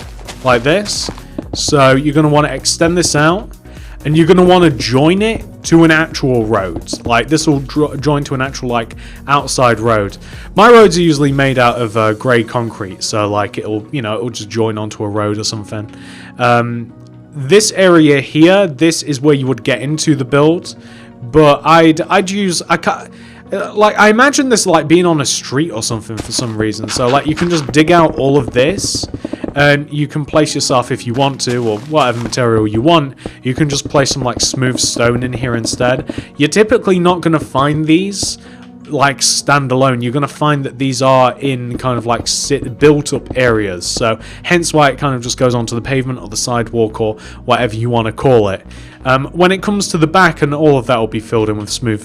like this. So you're going to want to extend this out, and you're going to want to join it to an actual road. Like this will join to an actual like outside road. My roads are usually made out of grey concrete, so like it'll just join onto a road or something. This area here, this is where you would get into the build, but I'd use, I imagine this like being on a street or something for some reason. So like you can just dig out all of this, and you can place yourself, if you want to, or whatever material you want, you can just place some like smooth stone in here instead. You're typically not going to find these like standalone. You're going to find that these are in kind of like built up areas, so hence why it kind of just goes onto the pavement or the sidewalk or whatever you want to call it. When it comes to the back, and all of that will be filled in with smooth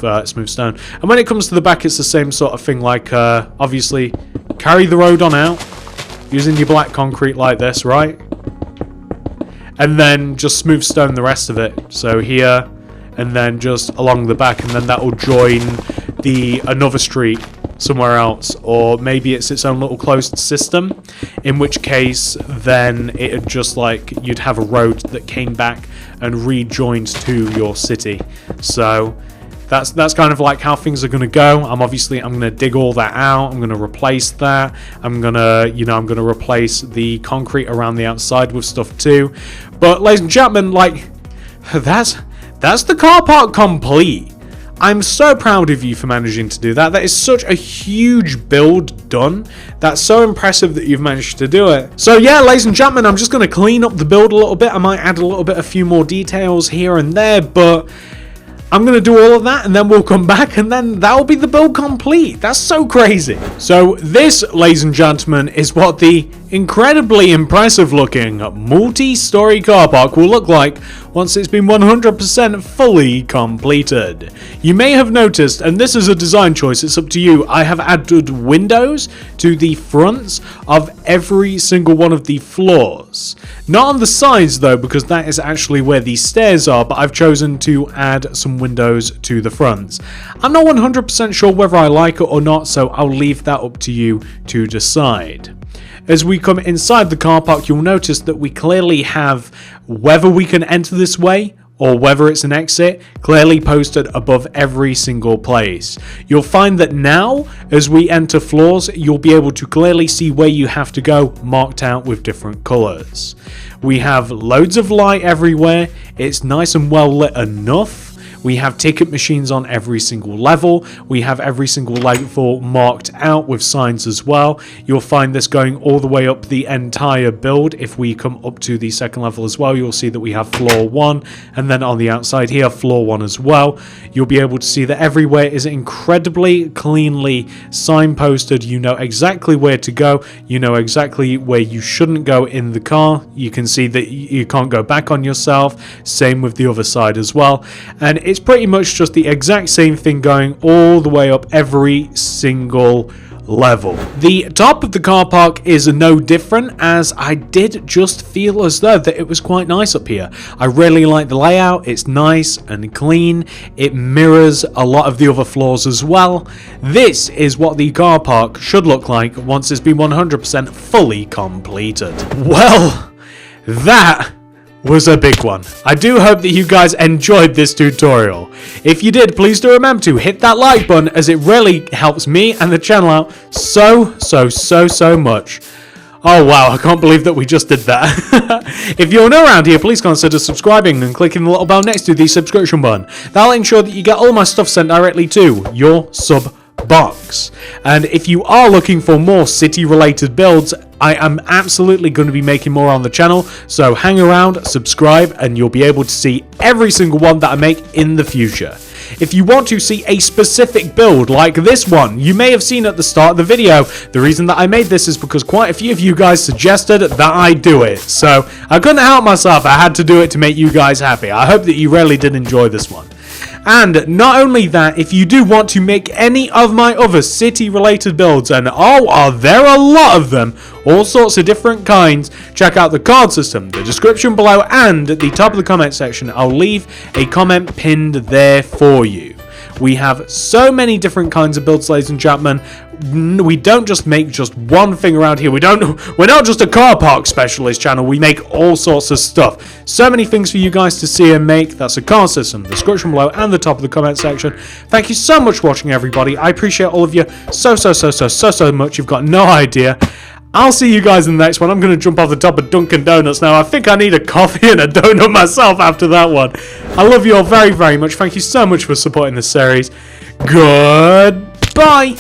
stone, and when it comes to the back, it's the same sort of thing. Like obviously carry the road on out using your black concrete like this, right? And then just smooth stone the rest of it. So here, and then just along the back, and then that will join another street somewhere else, or maybe it's its own little closed system, in which case then it'd just like you'd have a road that came back and rejoined to your city. So that's kind of like how things are going to go. I'm going to dig all that out. I'm going to replace that. I'm going to replace the concrete around the outside with stuff too. But ladies and gentlemen, like that's the car park complete. I'm so proud of you for managing to do that. That is such a huge build done. That's so impressive that you've managed to do it. So yeah, ladies and gentlemen, I'm just going to clean up the build a little bit. I might add a few more details here and there, but I'm going to do all of that, and then we'll come back, and then that'll be the build complete. That's so crazy. So this, ladies and gentlemen, is what the incredibly impressive looking multi-story car park will look like once it's been 100% fully completed. You may have noticed, and this is a design choice, it's up to you, I have added windows to the fronts of every single one of the floors. Not on the sides though, because that is actually where the stairs are, but I've chosen to add some windows to the fronts. I'm not 100% sure whether I like it or not, so I'll leave that up to you to decide. As we come inside the car park, you'll notice that we clearly have whether we can enter this way or whether it's an exit clearly posted above every single place. You'll find that now, as we enter floors, you'll be able to clearly see where you have to go, marked out with different colours. We have loads of light everywhere. It's nice and well lit enough. We have ticket machines on every single level. We have every single level marked out with signs as well. You'll find this going all the way up the entire build. If we come up to the second level as well, you'll see that we have floor 1, and then on the outside here, floor 1 as well. You'll be able to see that everywhere is incredibly cleanly signposted. You know exactly where to go. You know exactly where you shouldn't go in the car. You can see that you can't go back on yourself. Same with the other side as well. And it's pretty much just the exact same thing going all the way up every single level. The top of the car park is no different, as I did just feel as though that it was quite nice up here. I really like the layout. It's nice and clean. It mirrors a lot of the other floors as well. This is what the car park should look like once it's been 100% fully completed. Well, that was a big one. I do hope that you guys enjoyed this tutorial. If you did, please do remember to hit that like button, as it really helps me and the channel out so much. Oh wow, I can't believe that we just did that. If you're new around here, please consider subscribing and clicking the little bell next to the subscription button. That'll ensure that you get all my stuff sent directly to your sub box. And if you are looking for more city related builds, I am absolutely going to be making more on the channel, so hang around, subscribe, and you'll be able to see every single one that I make in the future. If you want to see a specific build like this one, you may have seen at the start of the video, the reason that I made this is because quite a few of you guys suggested that I do it, so I couldn't help myself. I had to do it to make you guys happy. I hope that you really did enjoy this one. And not only that, if you do want to make any of my other city related builds, and oh, are there a lot of them, all sorts of different kinds, check out the card system, the description below, and at the top of the comment section. I'll leave a comment pinned there for you. We have so many different kinds of builds, ladies and gentlemen. We don't just make just one thing around here. We're not just a car park specialist channel. We make all sorts of stuff. So many things for you guys to see and make. That's the card system, the description below, and the top of the comment section. Thank you so much for watching, everybody. I appreciate all of you so much. You've got no idea. I'll see you guys in the next one. I'm going to jump off the top of Dunkin' Donuts now. I think I need a coffee and a donut myself after that one. I love you all very much. Thank you so much for supporting this series. Goodbye.